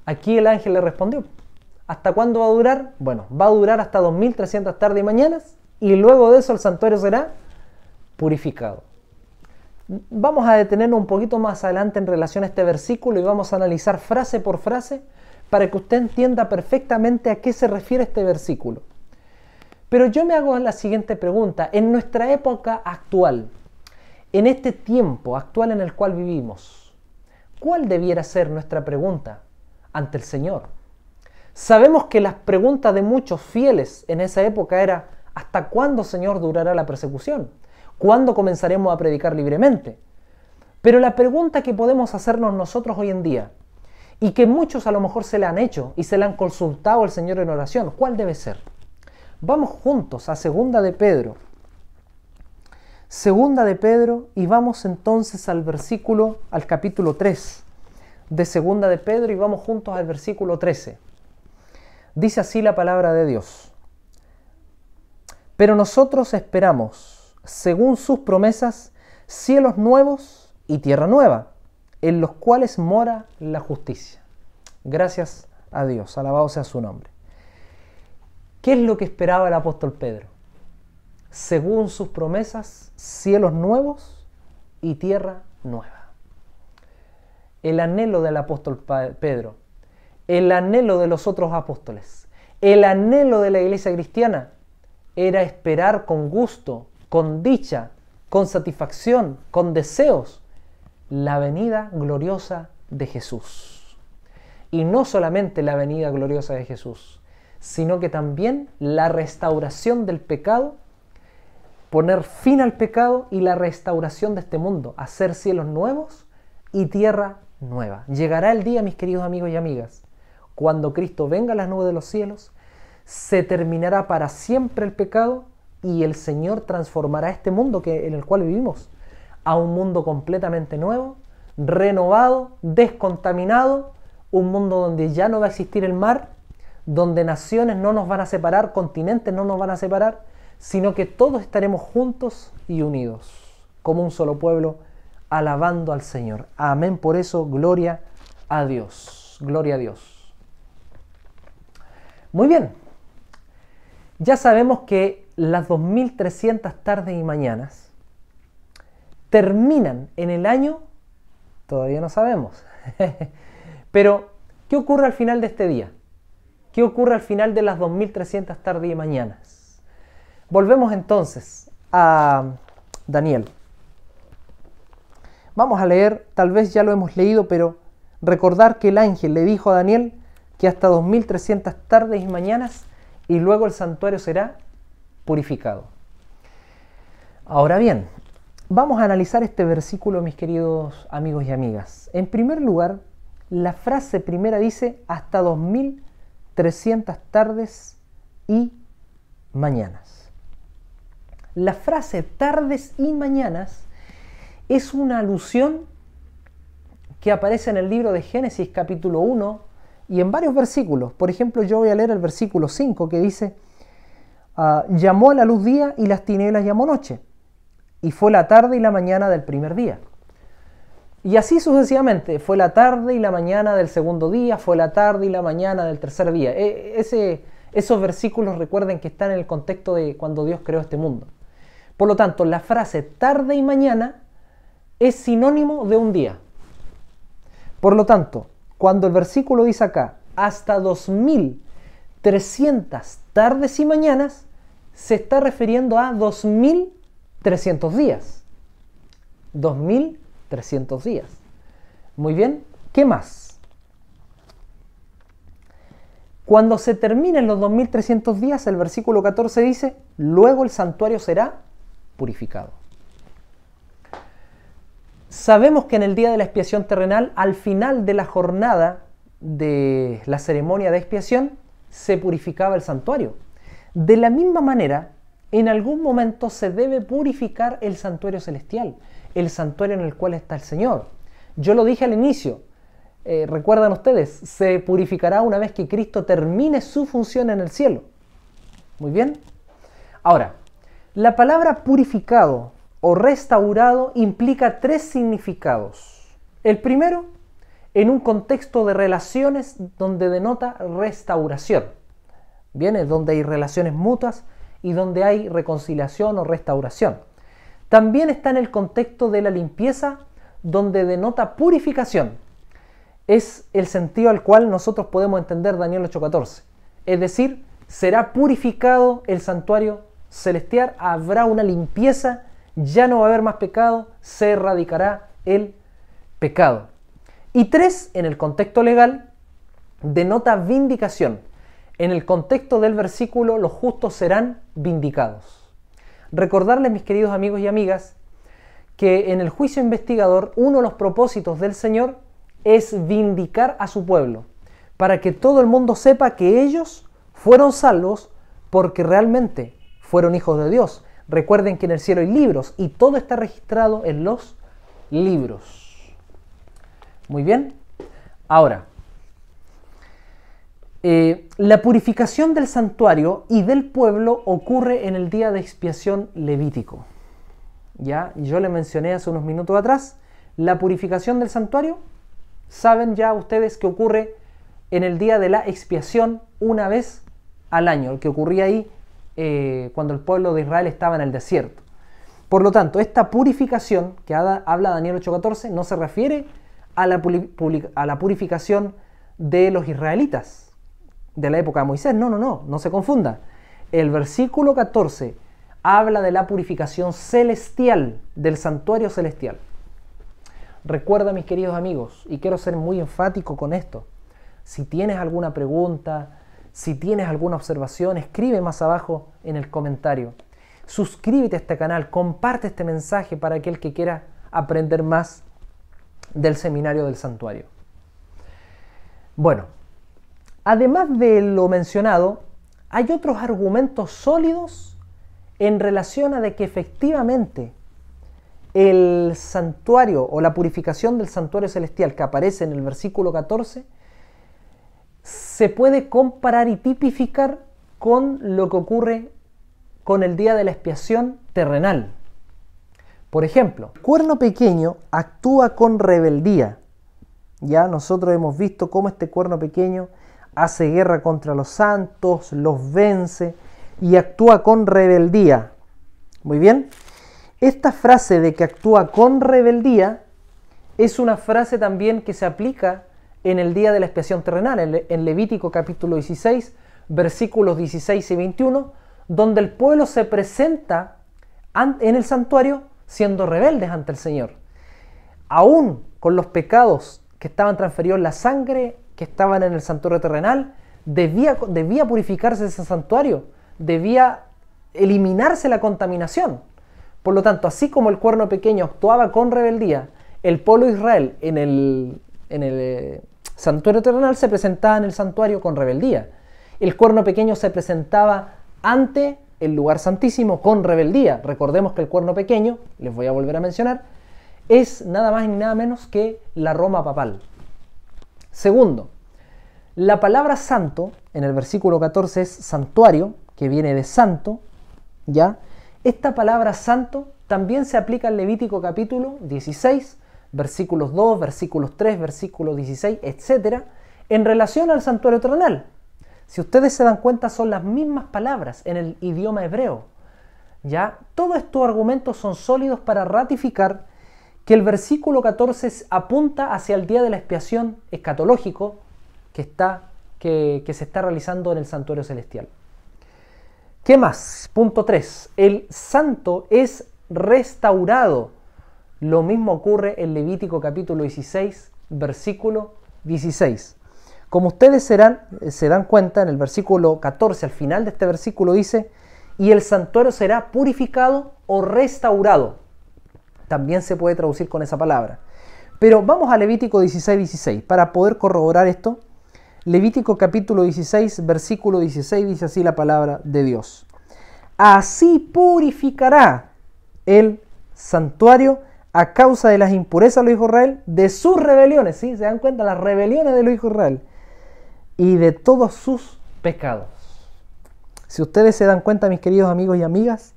Aquí el ángel le respondió, ¿hasta cuándo va a durar? Bueno, va a durar hasta 2300 tardes y mañanas, y luego de eso el santuario será purificado. Vamos a detenernos un poquito más adelante en relación a este versículo y vamos a analizar frase por frase para que usted entienda perfectamente a qué se refiere este versículo. Pero yo me hago la siguiente pregunta. En nuestra época actual, en este tiempo actual en el cual vivimos, ¿cuál debiera ser nuestra pregunta ante el Señor? Sabemos que las preguntas de muchos fieles en esa época era, ¿hasta cuándo, Señor, durará la persecución? ¿Cuándo comenzaremos a predicar libremente? Pero la pregunta que podemos hacernos nosotros hoy en día, y que muchos a lo mejor se la han hecho y se la han consultado al Señor en oración, ¿cuál debe ser? Vamos juntos a Segunda de Pedro. Segunda de Pedro, y vamos entonces al capítulo 3 de Segunda de Pedro, y vamos juntos al versículo 13. Dice así la palabra de Dios. Pero nosotros esperamos, según sus promesas, cielos nuevos y tierra nueva, en los cuales mora la justicia. Gracias a Dios, alabado sea su nombre. ¿Qué es lo que esperaba el apóstol Pedro? Según sus promesas, cielos nuevos y tierra nueva. El anhelo del apóstol Pedro, el anhelo de los otros apóstoles, el anhelo de la iglesia cristiana era esperar con gusto, con dicha, con satisfacción, con deseos, la venida gloriosa de Jesús. Y no solamente la venida gloriosa de Jesús, sino que también la restauración del pecado, poner fin al pecado y la restauración de este mundo, hacer cielos nuevos y tierra nueva. Llegará el día, mis queridos amigos y amigas, cuando Cristo venga a las nubes de los cielos, se terminará para siempre el pecado y el Señor transformará este mundo en el cual vivimos a un mundo completamente nuevo, renovado, descontaminado, un mundo donde ya no va a existir el mar, donde naciones no nos van a separar, continentes no nos van a separar, sino que todos estaremos juntos y unidos, como un solo pueblo, alabando al Señor. Amén, por eso, gloria a Dios. Gloria a Dios. Muy bien, ya sabemos que las 2300 tardes y mañanas terminan en el año, todavía no sabemos, pero ¿qué ocurre al final de este día? ¿Qué ocurre al final de las 2300 tardes y mañanas? Volvemos entonces a Daniel. Vamos a leer, tal vez ya lo hemos leído, pero recordar que el ángel le dijo a Daniel que hasta 2300 tardes y mañanas y luego el santuario será purificado. Ahora bien, vamos a analizar este versículo, mis queridos amigos y amigas. En primer lugar, la frase primera dice hasta 2300 tardes y mañanas. La frase tardes y mañanas es una alusión que aparece en el libro de Génesis capítulo 1 y en varios versículos. Por ejemplo, yo voy a leer el versículo 5 que dice llamó a la luz día y las tinieblas llamó noche, y fue la tarde y la mañana del primer día. Y así sucesivamente, fue la tarde y la mañana del segundo día, fue la tarde y la mañana del tercer día. Esos versículos, recuerden que están en el contexto de cuando Dios creó este mundo. Por lo tanto, la frase tarde y mañana es sinónimo de un día. Por lo tanto, cuando el versículo dice acá, hasta 2300 tardes y mañanas, se está refiriendo a 2300 días. 2300 días. Muy bien, ¿qué más? Cuando se terminen los 2300 días, el versículo 14 dice, luego el santuario será purificado. Sabemos que en el día de la expiación terrenal, al final de la jornada de la ceremonia de expiación, se purificaba el santuario. De la misma manera, en algún momento se debe purificar el santuario celestial, el santuario en el cual está el Señor. Yo lo dije al inicio, recuerdan ustedes, se purificará una vez que Cristo termine su función en el cielo. Muy bien. Ahora, la palabra purificado o restaurado implica tres significados. El primero, en un contexto de relaciones donde denota restauración. Bien, es donde hay relaciones mutuas y donde hay reconciliación o restauración. También está en el contexto de la limpieza, donde denota purificación. Es el sentido al cual nosotros podemos entender Daniel 8:14. Es decir, será purificado el santuario celestial, habrá una limpieza, ya no va a haber más pecado, se erradicará el pecado. Y tres, en el contexto legal, denota vindicación. En el contexto del versículo, los justos serán vindicados. Recordarles, mis queridos amigos y amigas, que en el juicio investigador, uno de los propósitos del Señor es vindicar a su pueblo, para que todo el mundo sepa que ellos fueron salvos porque realmente fueron hijos de Dios. Recuerden que en el cielo hay libros y todo está registrado en los libros. Muy bien. Ahora, la purificación del santuario y del pueblo ocurre en el día de expiación levítico. Ya, yo le mencioné hace unos minutos atrás, la purificación del santuario, saben ya ustedes que ocurre en el día de la expiación una vez al año, el que ocurría ahí cuando el pueblo de Israel estaba en el desierto. Por lo tanto, esta purificación que habla Daniel 8:14 no se refiere a la purificación de los israelitas de la época de Moisés. No se confunda. El versículo 14 habla de la purificación celestial, del santuario celestial. Recuerda, mis queridos amigos, y quiero ser muy enfático con esto, si tienes alguna pregunta, si tienes alguna observación, escribe más abajo en el comentario. Suscríbete a este canal, comparte este mensaje para aquel que quiera aprender más del seminario del santuario. Bueno, además de lo mencionado, hay otros argumentos sólidos en relación a de que efectivamente el santuario o la purificación del santuario celestial que aparece en el versículo 14 se puede comparar y tipificar con lo que ocurre con el día de la expiación terrenal. Por ejemplo, el cuerno pequeño actúa con rebeldía. Ya nosotros hemos visto cómo este cuerno pequeño hace guerra contra los santos, los vence y actúa con rebeldía. Muy bien. Esta frase de que actúa con rebeldía es una frase también que se aplica en el día de la expiación terrenal, en Levítico capítulo 16, versículos 16 y 21, donde el pueblo se presenta en el santuario siendo rebeldes ante el Señor. Aún con los pecados que estaban transferidos en la sangre, que estaban en el santuario terrenal, debía purificarse ese santuario, debía eliminarse la contaminación. Por lo tanto, así como el cuerno pequeño actuaba con rebeldía, el pueblo de Israel en el santuario terrenal se presentaba en el santuario con rebeldía. El cuerno pequeño se presentaba ante el lugar santísimo con rebeldía. Recordemos que el cuerno pequeño, les voy a volver a mencionar, es nada más ni nada menos que la Roma papal. Segundo, la palabra santo, en el versículo 14 es santuario, que viene de santo, ¿ya? Esta palabra santo también se aplica en Levítico capítulo 16, versículos 2, versículos 3, versículos 16, etc., en relación al santuario terrenal. Si ustedes se dan cuenta, son las mismas palabras en el idioma hebreo. ¿Ya? Todos estos argumentos son sólidos para ratificar que el versículo 14 apunta hacia el día de la expiación escatológico que se está realizando en el santuario celestial. ¿Qué más? Punto 3. El santo es restaurado. Lo mismo ocurre en Levítico capítulo 16, versículo 16. Como ustedes se dan cuenta, en el versículo 14, al final de este versículo dice, y el santuario será purificado o restaurado. También se puede traducir con esa palabra. Pero vamos a Levítico 16:16 para poder corroborar esto. Levítico capítulo 16, versículo 16 dice así la palabra de Dios. Así purificará el santuario a causa de las impurezas de los hijos de Israel, de sus rebeliones, ¿sí? ¿Se dan cuenta? Las rebeliones de los hijos de Israel y de todos sus pecados. Si ustedes se dan cuenta, mis queridos amigos y amigas,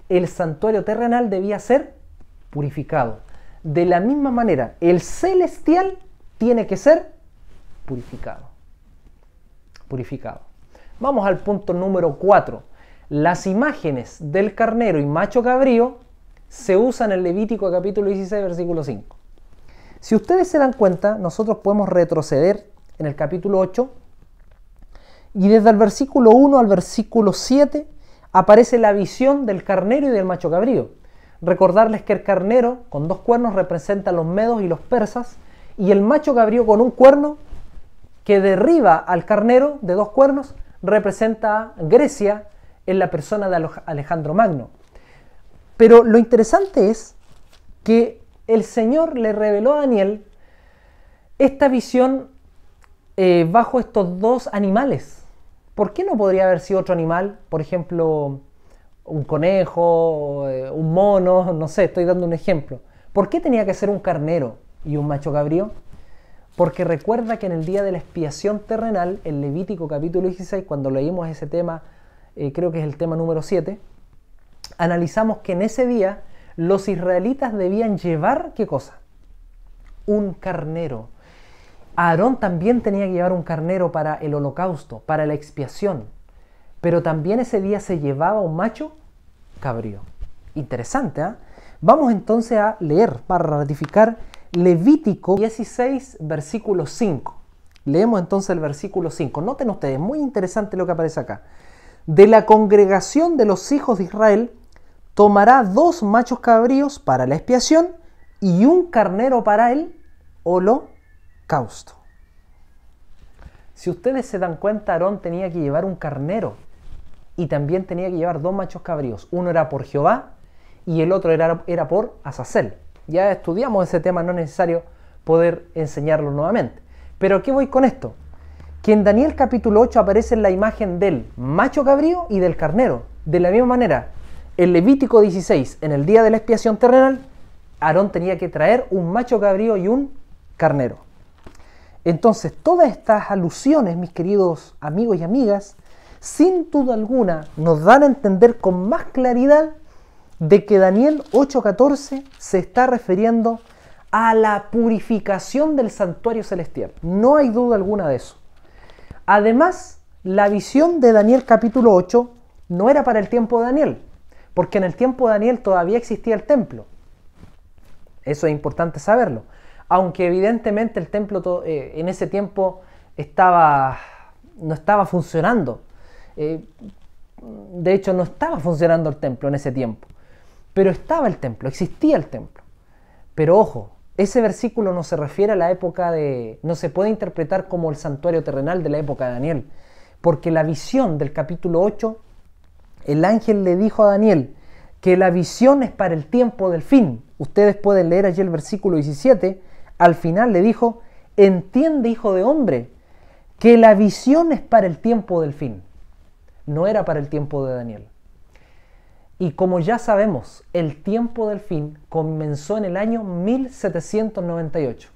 el santuario terrenal debía ser purificado. De la misma manera, el celestial tiene que ser purificado. Purificado. Vamos al punto número 4. Las imágenes del carnero y macho cabrío se usan en Levítico capítulo 16, versículo 5. Si ustedes se dan cuenta, nosotros podemos retroceder en el capítulo 8 y desde el versículo 1 al versículo 7 aparece la visión del carnero y del macho cabrío. Recordarles que el carnero con 2 cuernos representa a los medos y los persas y el macho cabrío con un cuerno que derriba al carnero de 2 cuernos representa a Grecia en la persona de Alejandro Magno. Pero lo interesante es que el Señor le reveló a Daniel esta visión bajo estos 2 animales. ¿Por qué no podría haber sido otro animal? Por ejemplo, un conejo, un mono, no sé, estoy dando un ejemplo. ¿Por qué tenía que ser un carnero y un macho cabrío? Porque recuerda que en el día de la expiación terrenal, en Levítico capítulo 16, cuando leímos ese tema, creo que es el tema número 7, analizamos que en ese día los israelitas debían llevar, ¿qué cosa? Un carnero. Aarón también tenía que llevar un carnero para el holocausto, para la expiación. Pero también ese día se llevaba un macho cabrío. Interesante, ¿eh? Vamos entonces a leer, para ratificar, Levítico 16, versículo 5. Leemos entonces el versículo 5. Noten ustedes, muy interesante lo que aparece acá. De la congregación de los hijos de Israel tomará 2 machos cabríos para la expiación y un carnero para el holocausto. Si ustedes se dan cuenta, Aarón tenía que llevar un carnero y también tenía que llevar 2 machos cabríos. Uno era por Jehová y el otro era por Azazel. Ya estudiamos ese tema, no es necesario poder enseñarlo nuevamente. Pero ¿a qué voy con esto? Que en Daniel capítulo 8 aparece la imagen del macho cabrío y del carnero. De la misma manera, en Levítico 16, en el día de la expiación terrenal, Aarón tenía que traer un macho cabrío y un carnero. Entonces, todas estas alusiones, mis queridos amigos y amigas, sin duda alguna nos dan a entender con más claridad de que Daniel 8:14 se está refiriendo a la purificación del santuario celestial. No hay duda alguna de eso. Además, la visión de Daniel capítulo 8 no era para el tiempo de Daniel, porque en el tiempo de Daniel todavía existía el templo. Eso es importante saberlo. Aunque evidentemente el templo en ese tiempo no estaba funcionando. De hecho, no estaba funcionando el templo en ese tiempo. Pero estaba el templo, existía el templo. Pero ojo, ese versículo no se refiere a la época no se puede interpretar como el santuario terrenal de la época de Daniel. Porque la visión del capítulo 8, el ángel le dijo a Daniel que la visión es para el tiempo del fin. Ustedes pueden leer allí el versículo 17. Al final le dijo, entiende, hijo de hombre, que la visión es para el tiempo del fin. No era para el tiempo de Daniel. Y como ya sabemos, el tiempo del fin comenzó en el año 1798.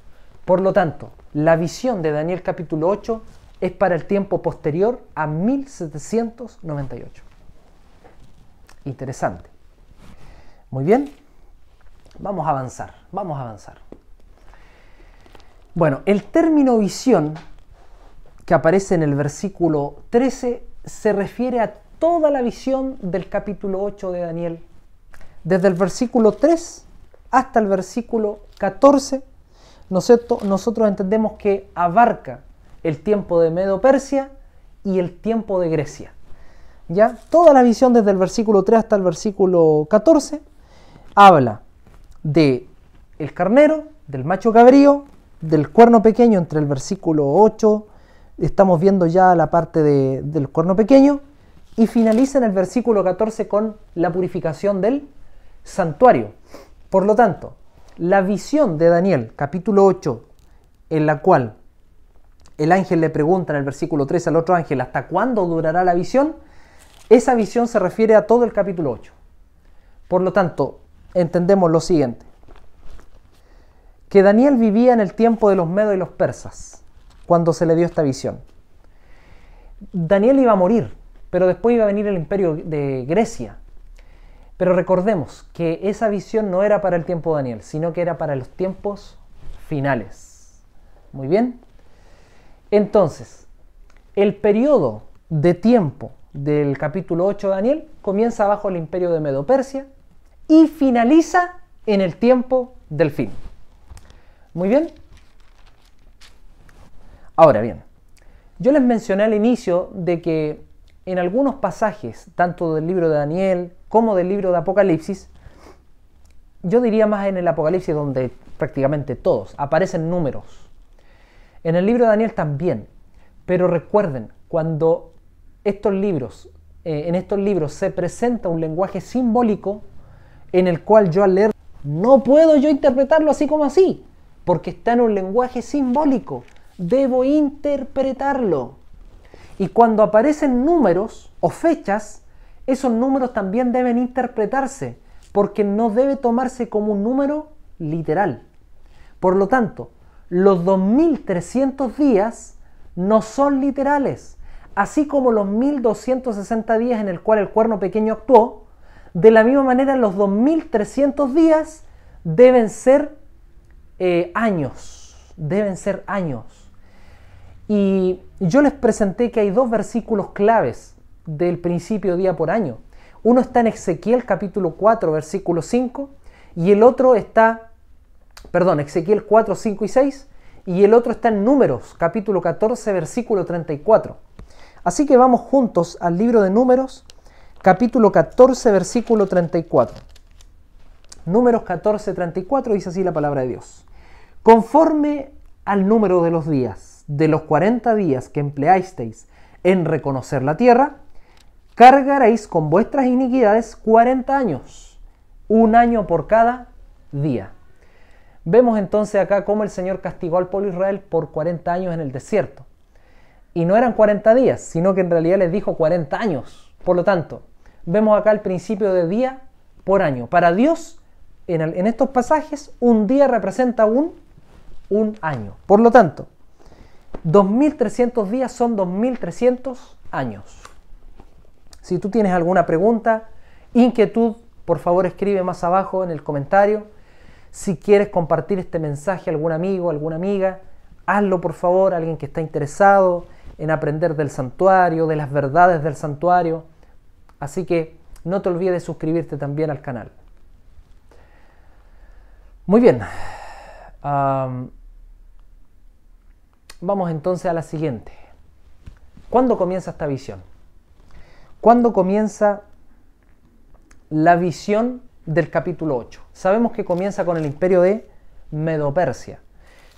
Por lo tanto, la visión de Daniel capítulo 8 es para el tiempo posterior a 1798. Interesante. Muy bien, vamos a avanzar. Bueno, el término visión que aparece en el versículo 13 se refiere a toda la visión del capítulo 8 de Daniel. Desde el versículo 3 hasta el versículo 14, nosotros entendemos que abarca el tiempo de Medo-Persia y el tiempo de Grecia. ¿Ya? Toda la visión desde el versículo 3 hasta el versículo 14 habla de el carnero, del macho cabrío, del cuerno pequeño entre el versículo 8 estamos viendo ya la parte del cuerno pequeño, y finaliza en el versículo 14 con la purificación del santuario. Por lo tanto, la visión de Daniel, capítulo 8, en la cual el ángel le pregunta en el versículo 3 al otro ángel, ¿hasta cuándo durará la visión? Esa visión se refiere a todo el capítulo 8. Por lo tanto, entendemos lo siguiente: que Daniel vivía en el tiempo de los medos y los persas, cuando se le dio esta visión. Daniel iba a morir, pero después iba a venir el imperio de Grecia. Pero recordemos que esa visión no era para el tiempo de Daniel, sino que era para los tiempos finales. Muy bien. Entonces, el periodo de tiempo del capítulo 8 de Daniel comienza bajo el imperio de Medo-Persia y finaliza en el tiempo del fin. Muy bien. Ahora bien, yo les mencioné al inicio de que en algunos pasajes, tanto del libro de Daniel como del libro de Apocalipsis, yo diría más en el Apocalipsis, donde prácticamente todos aparecen números. En el libro de Daniel también, pero recuerden, cuando en estos libros se presenta un lenguaje simbólico en el cual yo al leer no puedo yo interpretarlo así como así, porque está en un lenguaje simbólico, debo interpretarlo. Y cuando aparecen números o fechas, esos números también deben interpretarse, porque no debe tomarse como un número literal. Por lo tanto, los 2300 días no son literales, así como los 1260 días en el cual el cuerno pequeño actuó. De la misma manera, los 2300 días deben ser años, Y yo les presenté que hay dos versículos claves del principio día por año. Uno está en Ezequiel capítulo 4, versículo 5, y el otro está, Ezequiel 4, 5 y 6, y el otro está en Números, capítulo 14, versículo 34. Así que vamos juntos al libro de Números, capítulo 14, versículo 34. Números 14, 34 dice así la palabra de Dios. Conforme al número de los días, de los 40 días que empleasteis en reconocer la tierra, cargaréis con vuestras iniquidades 40 años, un año por cada día. Vemos entonces acá cómo el Señor castigó al pueblo de Israel por 40 años en el desierto. Y no eran 40 días, sino que en realidad les dijo 40 años. Por lo tanto, vemos acá el principio de día por año. Para Dios, en estos pasajes, un día representa un año. Por lo tanto, 2300 días son 2300 años. Si tú tienes alguna pregunta, inquietud, por favor escribe más abajo en el comentario. Si quieres compartir este mensaje a algún amigo, alguna amiga, hazlo por favor, alguien que está interesado en aprender del santuario, de las verdades del santuario. Así que no te olvides de suscribirte también al canal. Muy bien. Vamos entonces a la siguiente. ¿Cuándo comienza esta visión? ¿Cuándo comienza la visión del capítulo 8? Sabemos que comienza con el imperio de Medo-Persia.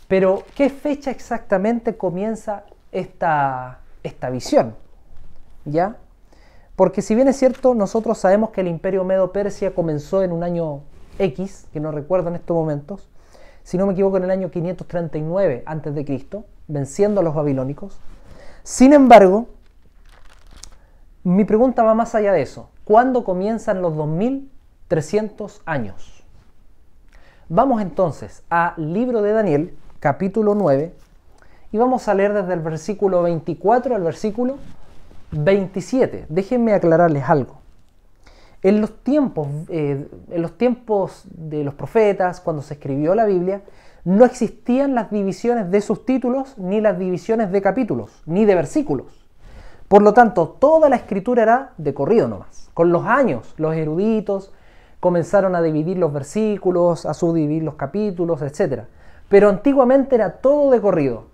Pero, ¿qué fecha exactamente comienza esta visión? ¿Ya? Porque si bien es cierto, nosotros sabemos que el imperio Medo-Persia comenzó en un año X, que no recuerdo en estos momentos, si no me equivoco en el año 539 a.C., venciendo a los babilónicos. Sin embargo, mi pregunta va más allá de eso. ¿Cuándo comienzan los 2300 años? Vamos entonces al libro de Daniel, capítulo 9, y vamos a leer desde el versículo 24 al versículo 27. Déjenme aclararles algo. En los tiempos de los profetas, cuando se escribió la Biblia, no existían las divisiones de subtítulos, ni las divisiones de capítulos, ni de versículos. Por lo tanto, toda la escritura era de corrido nomás. Con los años, los eruditos comenzaron a dividir los versículos, a subdividir los capítulos, etc. Pero antiguamente era todo de corrido.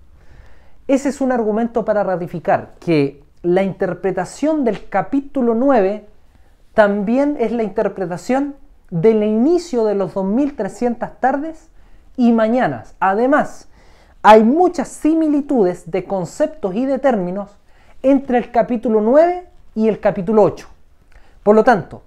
Ese es un argumento para ratificar que la interpretación del capítulo 9 también es la interpretación del inicio de los 2300 tardes y mañanas. Además, hay muchas similitudes de conceptos y de términos entre el capítulo 9 y el capítulo 8. Por lo tanto,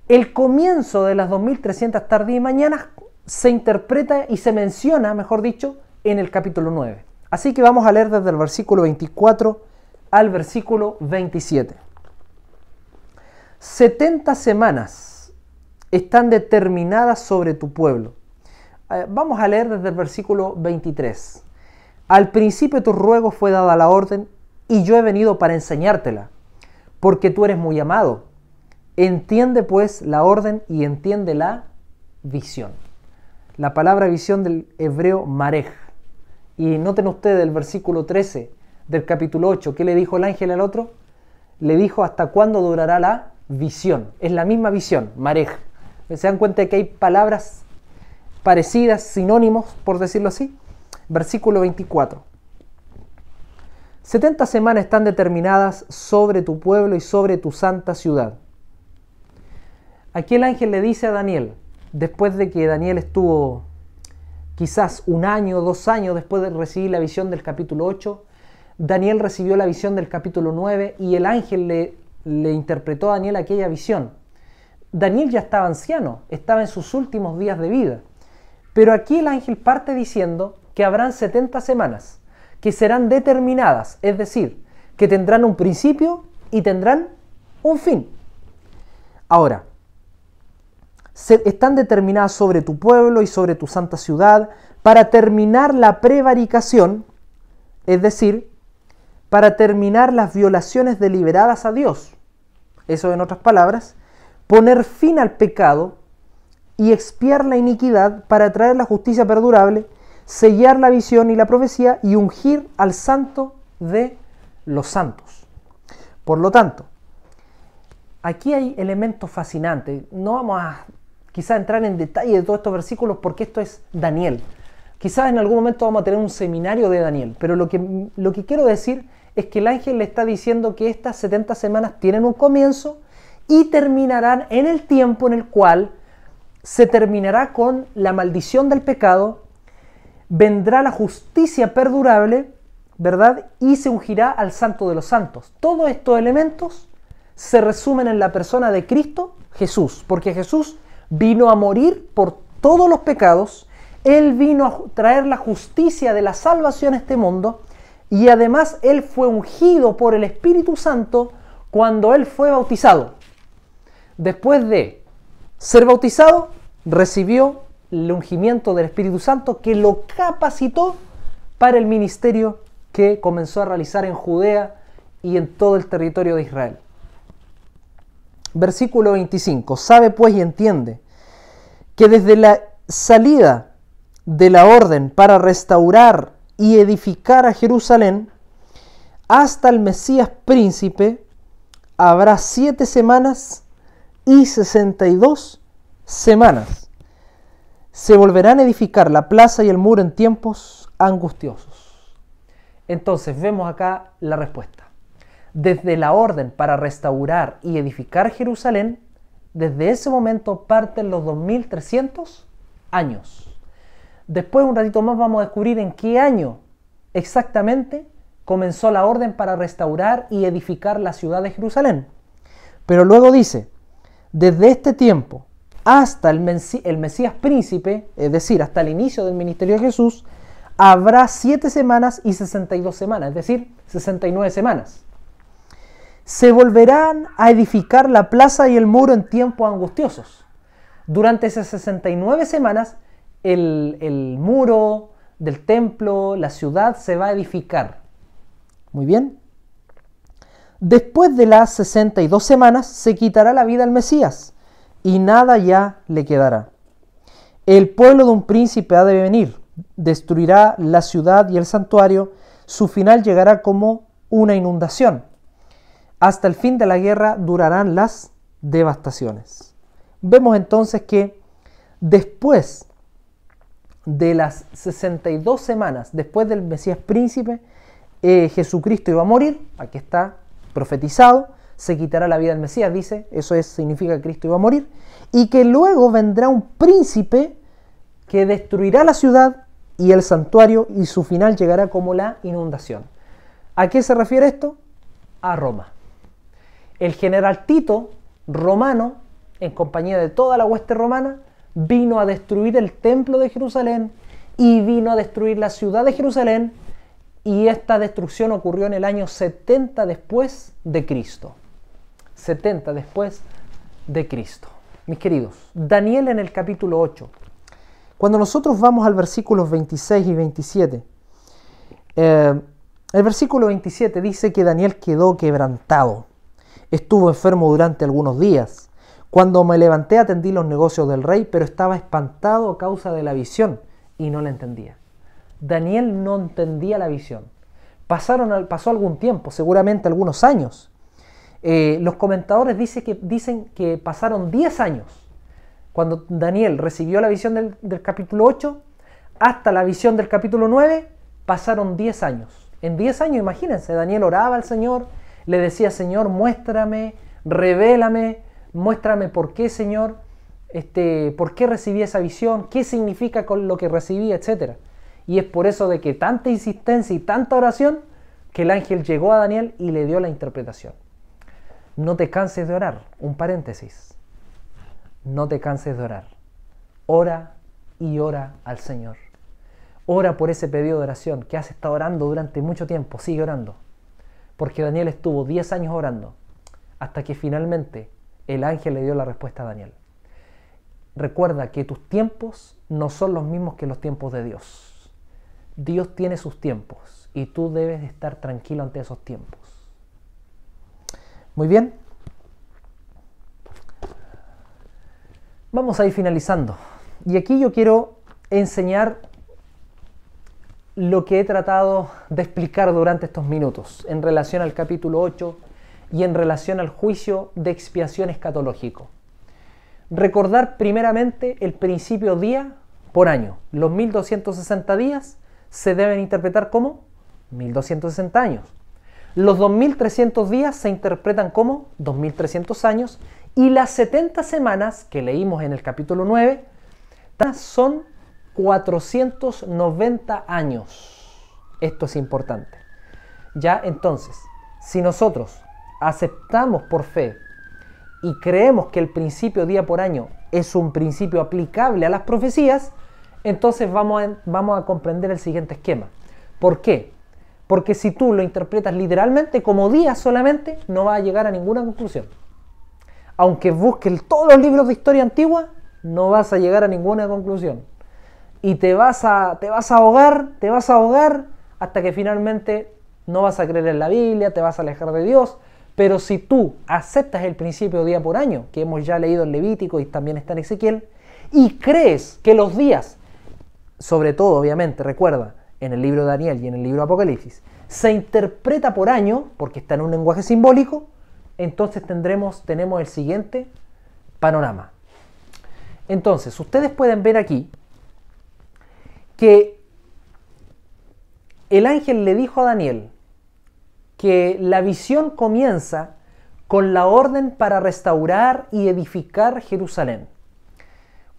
el comienzo de las 2300 tardes y mañanas se interpreta y se menciona, mejor dicho, en el capítulo 9. Así que vamos a leer desde el versículo 24 al versículo 27. 70 semanas están determinadas sobre tu pueblo. Vamos a leer desde el versículo 23. Al principio de tus ruegos fue dada la orden, y yo he venido para enseñártela, porque tú eres muy amado. Entiende pues la orden y entiende la visión. La palabra visión del hebreo marej. Y noten ustedes el versículo 13 del capítulo 8. ¿Qué le dijo el ángel al otro? Le dijo: ¿hasta cuándo durará la visión? Es la misma visión, marej. ¿Se dan cuenta de que hay palabras parecidas, sinónimos, por decirlo así? Versículo 24. 70 semanas están determinadas sobre tu pueblo y sobre tu santa ciudad. Aquí el ángel le dice a Daniel, después de que Daniel estuvo quizás 1 año, 2 años después de recibir la visión del capítulo 8, Daniel recibió la visión del capítulo 9 y el ángel le interpretó a Daniel aquella visión. Daniel ya estaba anciano, estaba en sus últimos días de vida. Pero aquí el ángel parte diciendo que habrán 70 semanas, que serán determinadas, es decir, que tendrán un principio y tendrán un fin. Ahora, están determinadas sobre tu pueblo y sobre tu santa ciudad para terminar la prevaricación, es decir, para terminar las violaciones deliberadas a Dios. Eso, en otras palabras, poner fin al pecado y expiar la iniquidad para traer la justicia perdurable, sellar la visión y la profecía y ungir al santo de los santos. Por lo tanto, aquí hay elementos fascinantes. No vamos a quizás entrar en detalle de todos estos versículos porque esto es Daniel. Quizás en algún momento vamos a tener un seminario de Daniel, pero lo que quiero decir es que el ángel le está diciendo que estas 70 semanas tienen un comienzo y terminarán en el tiempo en el cual se terminará con la maldición del pecado, vendrá la justicia perdurable, ¿verdad? Y se ungirá al santo de los santos. Todos estos elementos se resumen en la persona de Cristo Jesús, porque Jesús vino a morir por todos los pecados, Él vino a traer la justicia de la salvación a este mundo y además Él fue ungido por el Espíritu Santo cuando Él fue bautizado. Después de ser bautizado, recibió el ungimiento del Espíritu Santo que lo capacitó para el ministerio que comenzó a realizar en Judea y en todo el territorio de Israel. Versículo 25. Sabe pues y entiende que desde la salida de la orden para restaurar y edificar a Jerusalén hasta el Mesías príncipe habrá 7 semanas y 62 semanas. Se volverán a edificar la plaza y el muro en tiempos angustiosos. Entonces vemos acá la respuesta. Desde la orden para restaurar y edificar Jerusalén, desde ese momento parten los 2300 años. Después, un ratito más, vamos a descubrir en qué año exactamente comenzó la orden para restaurar y edificar la ciudad de Jerusalén. Pero luego dice, desde este tiempo hasta el Mesías príncipe, es decir, hasta el inicio del ministerio de Jesús, habrá 7 semanas y 62 semanas, es decir, 69 semanas. Se volverán a edificar la plaza y el muro en tiempos angustiosos. Durante esas 69 semanas, el muro del templo, la ciudad, se va a edificar. Muy bien. Después de las 62 semanas, se quitará la vida al Mesías y nada ya le quedará. El pueblo de un príncipe ha de venir, destruirá la ciudad y el santuario, su final llegará como una inundación. Hasta el fin de la guerra durarán las devastaciones. Vemos entonces que después de las 62 semanas, después del Mesías príncipe, Jesucristo iba a morir, aquí está profetizado, se quitará la vida del Mesías, dice, significa que Cristo iba a morir, y que luego vendrá un príncipe que destruirá la ciudad y el santuario, y su final llegará como la inundación. ¿A qué se refiere esto? A Roma. El general Tito, romano, en compañía de toda la hueste romana, vino a destruir el templo de Jerusalén y vino a destruir la ciudad de Jerusalén, y esta destrucción ocurrió en el año 70 después de Cristo. 70 después de Cristo. Mis queridos, Daniel en el capítulo 8. Cuando nosotros vamos al versículos 26 y 27, el versículo 27 dice que Daniel quedó quebrantado. Estuvo enfermo durante algunos días. Cuando me levanté atendí los negocios del rey, pero estaba espantado a causa de la visión y no la entendía. Daniel no entendía la visión. Pasó algún tiempo, seguramente algunos años. Los comentadores dicen que pasaron 10 años. Cuando Daniel recibió la visión del capítulo 8 hasta la visión del capítulo 9, pasaron 10 años. En 10 años, imagínense, Daniel oraba al Señor, le decía: Señor, muéstrame, revélame, muéstrame por qué, Señor, por qué recibí esa visión, qué significa con lo que recibí, etc. Y es por eso de que tanta insistencia y tanta oración que el ángel llegó a Daniel y le dio la interpretación. No te canses de orar. Un paréntesis. No te canses de orar. Ora y ora al Señor. Ora por ese pedido de oración que has estado orando durante mucho tiempo. Sigue orando. Porque Daniel estuvo 10 años orando hasta que finalmente el ángel le dio la respuesta a Daniel. Recuerda que tus tiempos no son los mismos que los tiempos de Dios. Dios tiene sus tiempos y tú debes estar tranquilo ante esos tiempos. Muy bien. Vamos a ir finalizando. Y aquí yo quiero enseñar lo que he tratado de explicar durante estos minutos en relación al capítulo 8 y en relación al juicio de expiación escatológico. Recordar primeramente el principio día por año. Los 1260 días se deben interpretar como 1260 años. Los 2300 días se interpretan como 2300 años, y las 70 semanas que leímos en el capítulo 9 son 490 años. Esto es importante. Ya entonces, si nosotros aceptamos por fe y creemos que el principio día por año es un principio aplicable a las profecías, entonces vamos a comprender el siguiente esquema. ¿Por qué? Porque si tú lo interpretas literalmente como días solamente, no vas a llegar a ninguna conclusión. Aunque busques todos los libros de historia antigua, no vas a llegar a ninguna conclusión. Y te vas a ahogar hasta que finalmente no vas a creer en la Biblia, te vas a alejar de Dios. Pero si tú aceptas el principio día por año, que hemos ya leído en Levítico y también está en Ezequiel, y crees que los días, sobre todo obviamente, recuerda, en el libro de Daniel y en el libro de Apocalipsis, se interpreta por año, porque está en un lenguaje simbólico, entonces tenemos el siguiente panorama. Entonces, ustedes pueden ver aquí que el ángel le dijo a Daniel que la visión comienza con la orden para restaurar y edificar Jerusalén.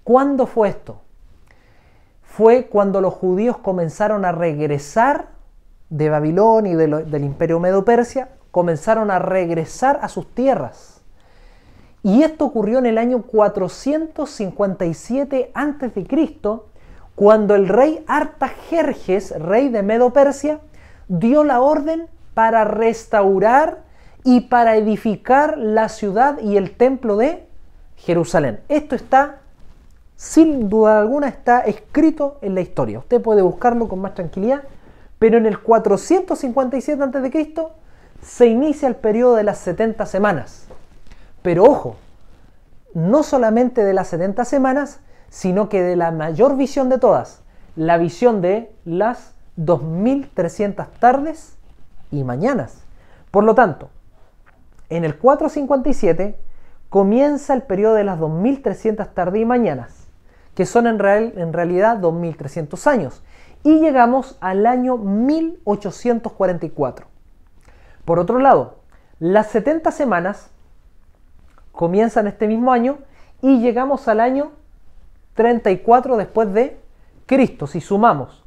¿Cuándo fue esto? Fue cuando los judíos comenzaron a regresar de Babilonia y del imperio Medo-Persia, comenzaron a regresar a sus tierras. Y esto ocurrió en el año 457 a.C., cuando el rey Artajerjes, rey de Medo-Persia, dio la orden para restaurar y para edificar la ciudad y el templo de Jerusalén. Esto está, sin duda alguna, está escrito en la historia. Usted puede buscarlo con más tranquilidad, pero en el 457 a.C. se inicia el periodo de las 70 semanas. Pero ojo, no solamente de las 70 semanas, sino que de la mayor visión de todas, la visión de las 2300 tardes y mañanas. Por lo tanto, en el 457 comienza el periodo de las 2300 tardes y mañanas, que son en realidad 2300 años, y llegamos al año 1844. Por otro lado, las 70 semanas comienzan este mismo año y llegamos al año 34 después de Cristo. Si sumamos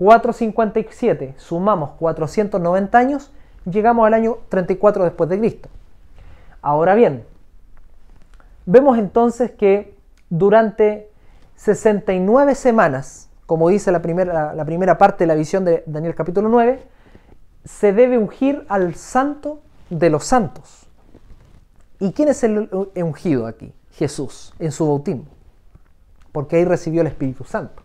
457, sumamos 490 años, llegamos al año 34 después de Cristo. Ahora bien, vemos entonces que durante 69 semanas, como dice la primera parte de la visión de Daniel capítulo 9, se debe ungir al santo de los santos. ¿Y quién es el ungido aquí? Jesús, en su bautismo, porque ahí recibió el Espíritu Santo.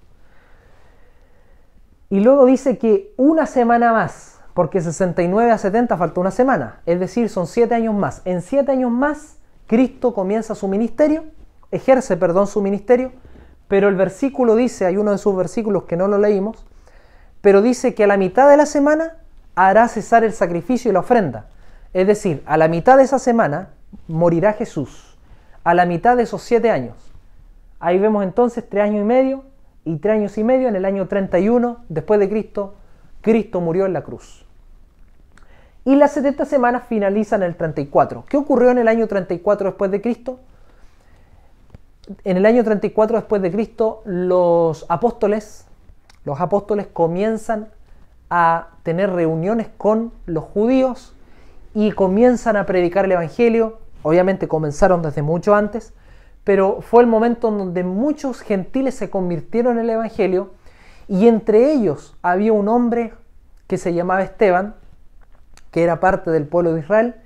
Y luego dice que una semana más, porque 69 a 70 falta una semana, es decir, son 7 años más. En 7 años más, Cristo comienza su ministerio, ejerce su ministerio, pero el versículo dice, hay uno de sus versículos que no lo leímos, pero dice que a la mitad de la semana hará cesar el sacrificio y la ofrenda. Es decir, a la mitad de esa semana morirá Jesús, a la mitad de esos 7 años. Ahí vemos entonces 3 años y medio, y 3 años y medio, en el año 31 después de Cristo, Cristo murió en la cruz. Y las 70 semanas finalizan en el 34. ¿Qué ocurrió en el año 34 después de Cristo? En el año 34 después de Cristo, los apóstoles comienzan a tener reuniones con los judíos y comienzan a predicar el Evangelio. Obviamente comenzaron desde mucho antes, pero fue el momento en donde muchos gentiles se convirtieron en el Evangelio, y entre ellos había un hombre que se llamaba Esteban, que era parte del pueblo de Israel,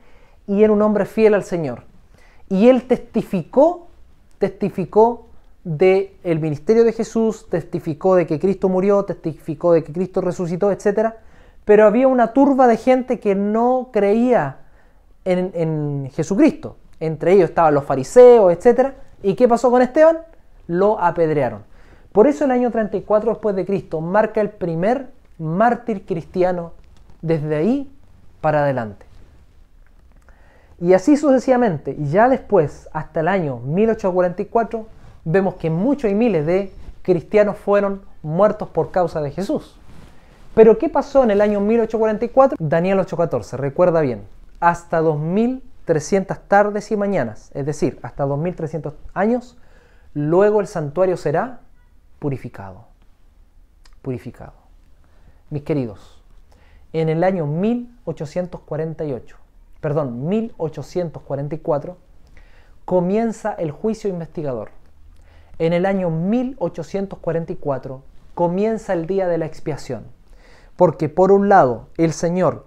y era un hombre fiel al Señor. Y él testificó del ministerio de Jesús, testificó de que Cristo murió, testificó de que Cristo resucitó, etc. Pero había una turba de gente que no creía en Jesucristo. Entre ellos estaban los fariseos, etc. ¿Y qué pasó con Esteban? Lo apedrearon. Por eso el año 34 después de Cristo marca el primer mártir cristiano desde ahí para adelante. Y así sucesivamente, ya después, hasta el año 1844, vemos que muchos y miles de cristianos fueron muertos por causa de Jesús. Pero ¿qué pasó en el año 1844? Daniel 8:14, recuerda bien, hasta 2300 tardes y mañanas, es decir, hasta 2300 años, luego el santuario será purificado. Purificado. Mis queridos, en el año 1844, comienza el juicio investigador. En el año 1844 comienza el día de la expiación. Porque por un lado, el Señor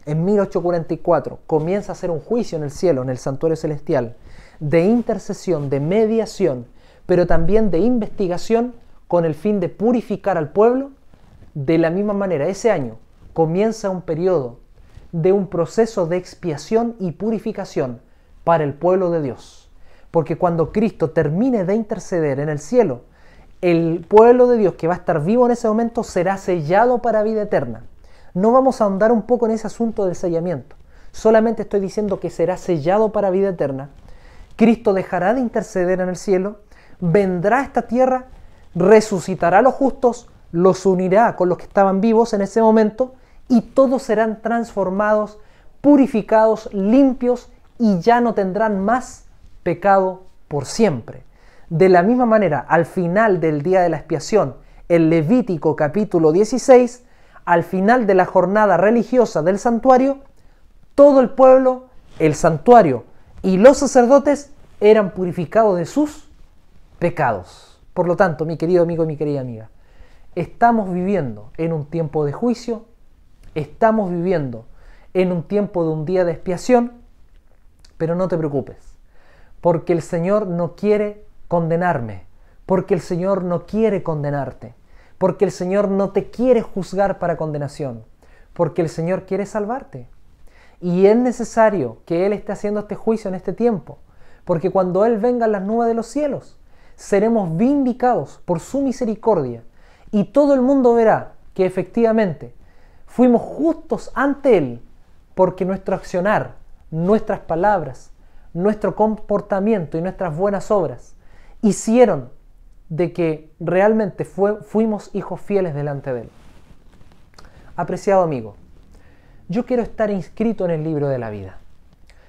en 1844 comienza a hacer un juicio en el cielo, en el santuario celestial, de intercesión, de mediación, pero también de investigación con el fin de purificar al pueblo. De la misma manera, ese año comienza un periodo de un proceso de expiación y purificación para el pueblo de Dios. Porque cuando Cristo termine de interceder en el cielo, el pueblo de Dios que va a estar vivo en ese momento será sellado para vida eterna. No vamos a ahondar un poco en ese asunto del sellamiento. Solamente estoy diciendo que será sellado para vida eterna. Cristo dejará de interceder en el cielo, vendrá a esta tierra, resucitará a los justos, los unirá con los que estaban vivos en ese momento, y todos serán transformados, purificados, limpios, y ya no tendrán más pecado por siempre. De la misma manera, al final del día de la expiación, en Levítico capítulo 16, al final de la jornada religiosa del santuario, todo el pueblo, el santuario y los sacerdotes eran purificados de sus pecados. Por lo tanto, mi querido amigo y mi querida amiga, estamos viviendo en un tiempo de juicio, estamos viviendo en un tiempo de un día de expiación, pero no te preocupes, porque el Señor no quiere condenarme, porque el Señor no quiere condenarte, porque el Señor no te quiere juzgar para condenación, porque el Señor quiere salvarte. Y es necesario que Él esté haciendo este juicio en este tiempo, porque cuando Él venga en las nubes de los cielos, seremos vindicados por su misericordia, y todo el mundo verá que efectivamente fuimos justos ante Él, porque nuestro accionar, nuestras palabras, nuestro comportamiento y nuestras buenas obras hicieron de que realmente fuimos hijos fieles delante de Él. Apreciado amigo, yo quiero estar inscrito en el libro de la vida.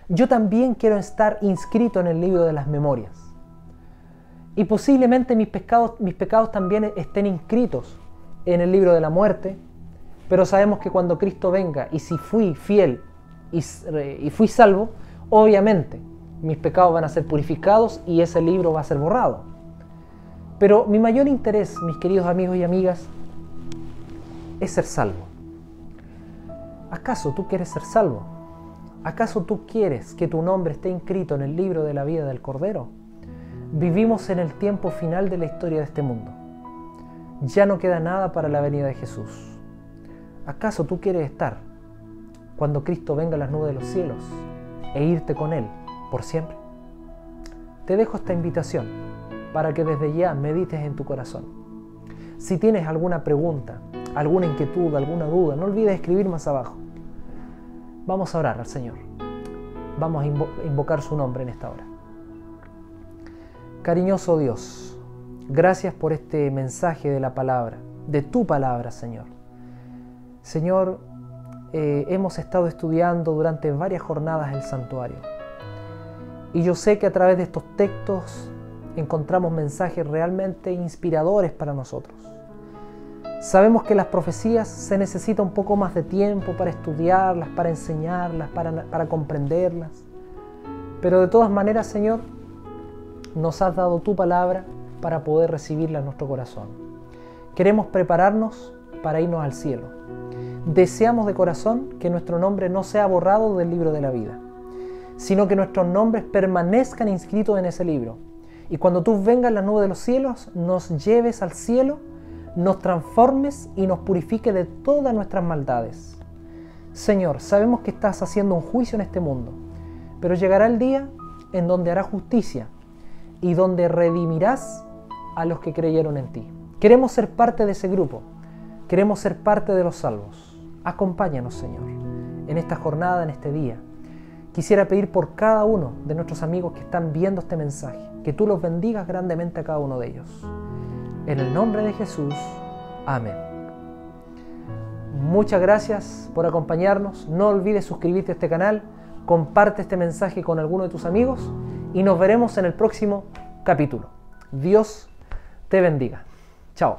Yo también quiero estar inscrito en el libro de las memorias. Y posiblemente mis pecados también estén inscritos en el libro de la muerte, pero sabemos que cuando Cristo venga, y si fui fiel y fui salvo, obviamente mis pecados van a ser purificados y ese libro va a ser borrado. Pero mi mayor interés, mis queridos amigos y amigas, es ser salvo. ¿Acaso tú quieres ser salvo? ¿Acaso tú quieres que tu nombre esté inscrito en el libro de la vida del Cordero? Vivimos en el tiempo final de la historia de este mundo. Ya no queda nada para la venida de Jesús. ¿Acaso tú quieres estar cuando Cristo venga a las nubes de los cielos e irte con Él por siempre? Te dejo esta invitación para que desde ya medites en tu corazón. Si tienes alguna pregunta, alguna inquietud, alguna duda, no olvides escribir más abajo. Vamos a orar al Señor. Vamos a invocar su nombre en esta hora. Cariñoso Dios, gracias por este mensaje de la palabra, de tu palabra, Señor. Señor, hemos estado estudiando durante varias jornadas el santuario. Y yo sé que a través de estos textos encontramos mensajes realmente inspiradores para nosotros. Sabemos que las profecías se necesita un poco más de tiempo para estudiarlas, para enseñarlas, para comprenderlas. Pero de todas maneras, Señor, nos has dado tu palabra para poder recibirla en nuestro corazón. Queremos prepararnos para irnos al cielo. Deseamos de corazón que nuestro nombre no sea borrado del libro de la vida, sino que nuestros nombres permanezcan inscritos en ese libro. Y cuando tú vengas en la nube de los cielos, nos lleves al cielo, nos transformes y nos purifique de todas nuestras maldades. Señor, sabemos que estás haciendo un juicio en este mundo, pero llegará el día en donde harás justicia y donde redimirás a los que creyeron en ti. Queremos ser parte de ese grupo, queremos ser parte de los salvos. Acompáñanos, Señor, en esta jornada, en este día. Quisiera pedir por cada uno de nuestros amigos que están viendo este mensaje, que tú los bendigas grandemente a cada uno de ellos. En el nombre de Jesús, amén. Muchas gracias por acompañarnos. No olvides suscribirte a este canal, comparte este mensaje con alguno de tus amigos y nos veremos en el próximo capítulo. Dios te bendiga. Chao.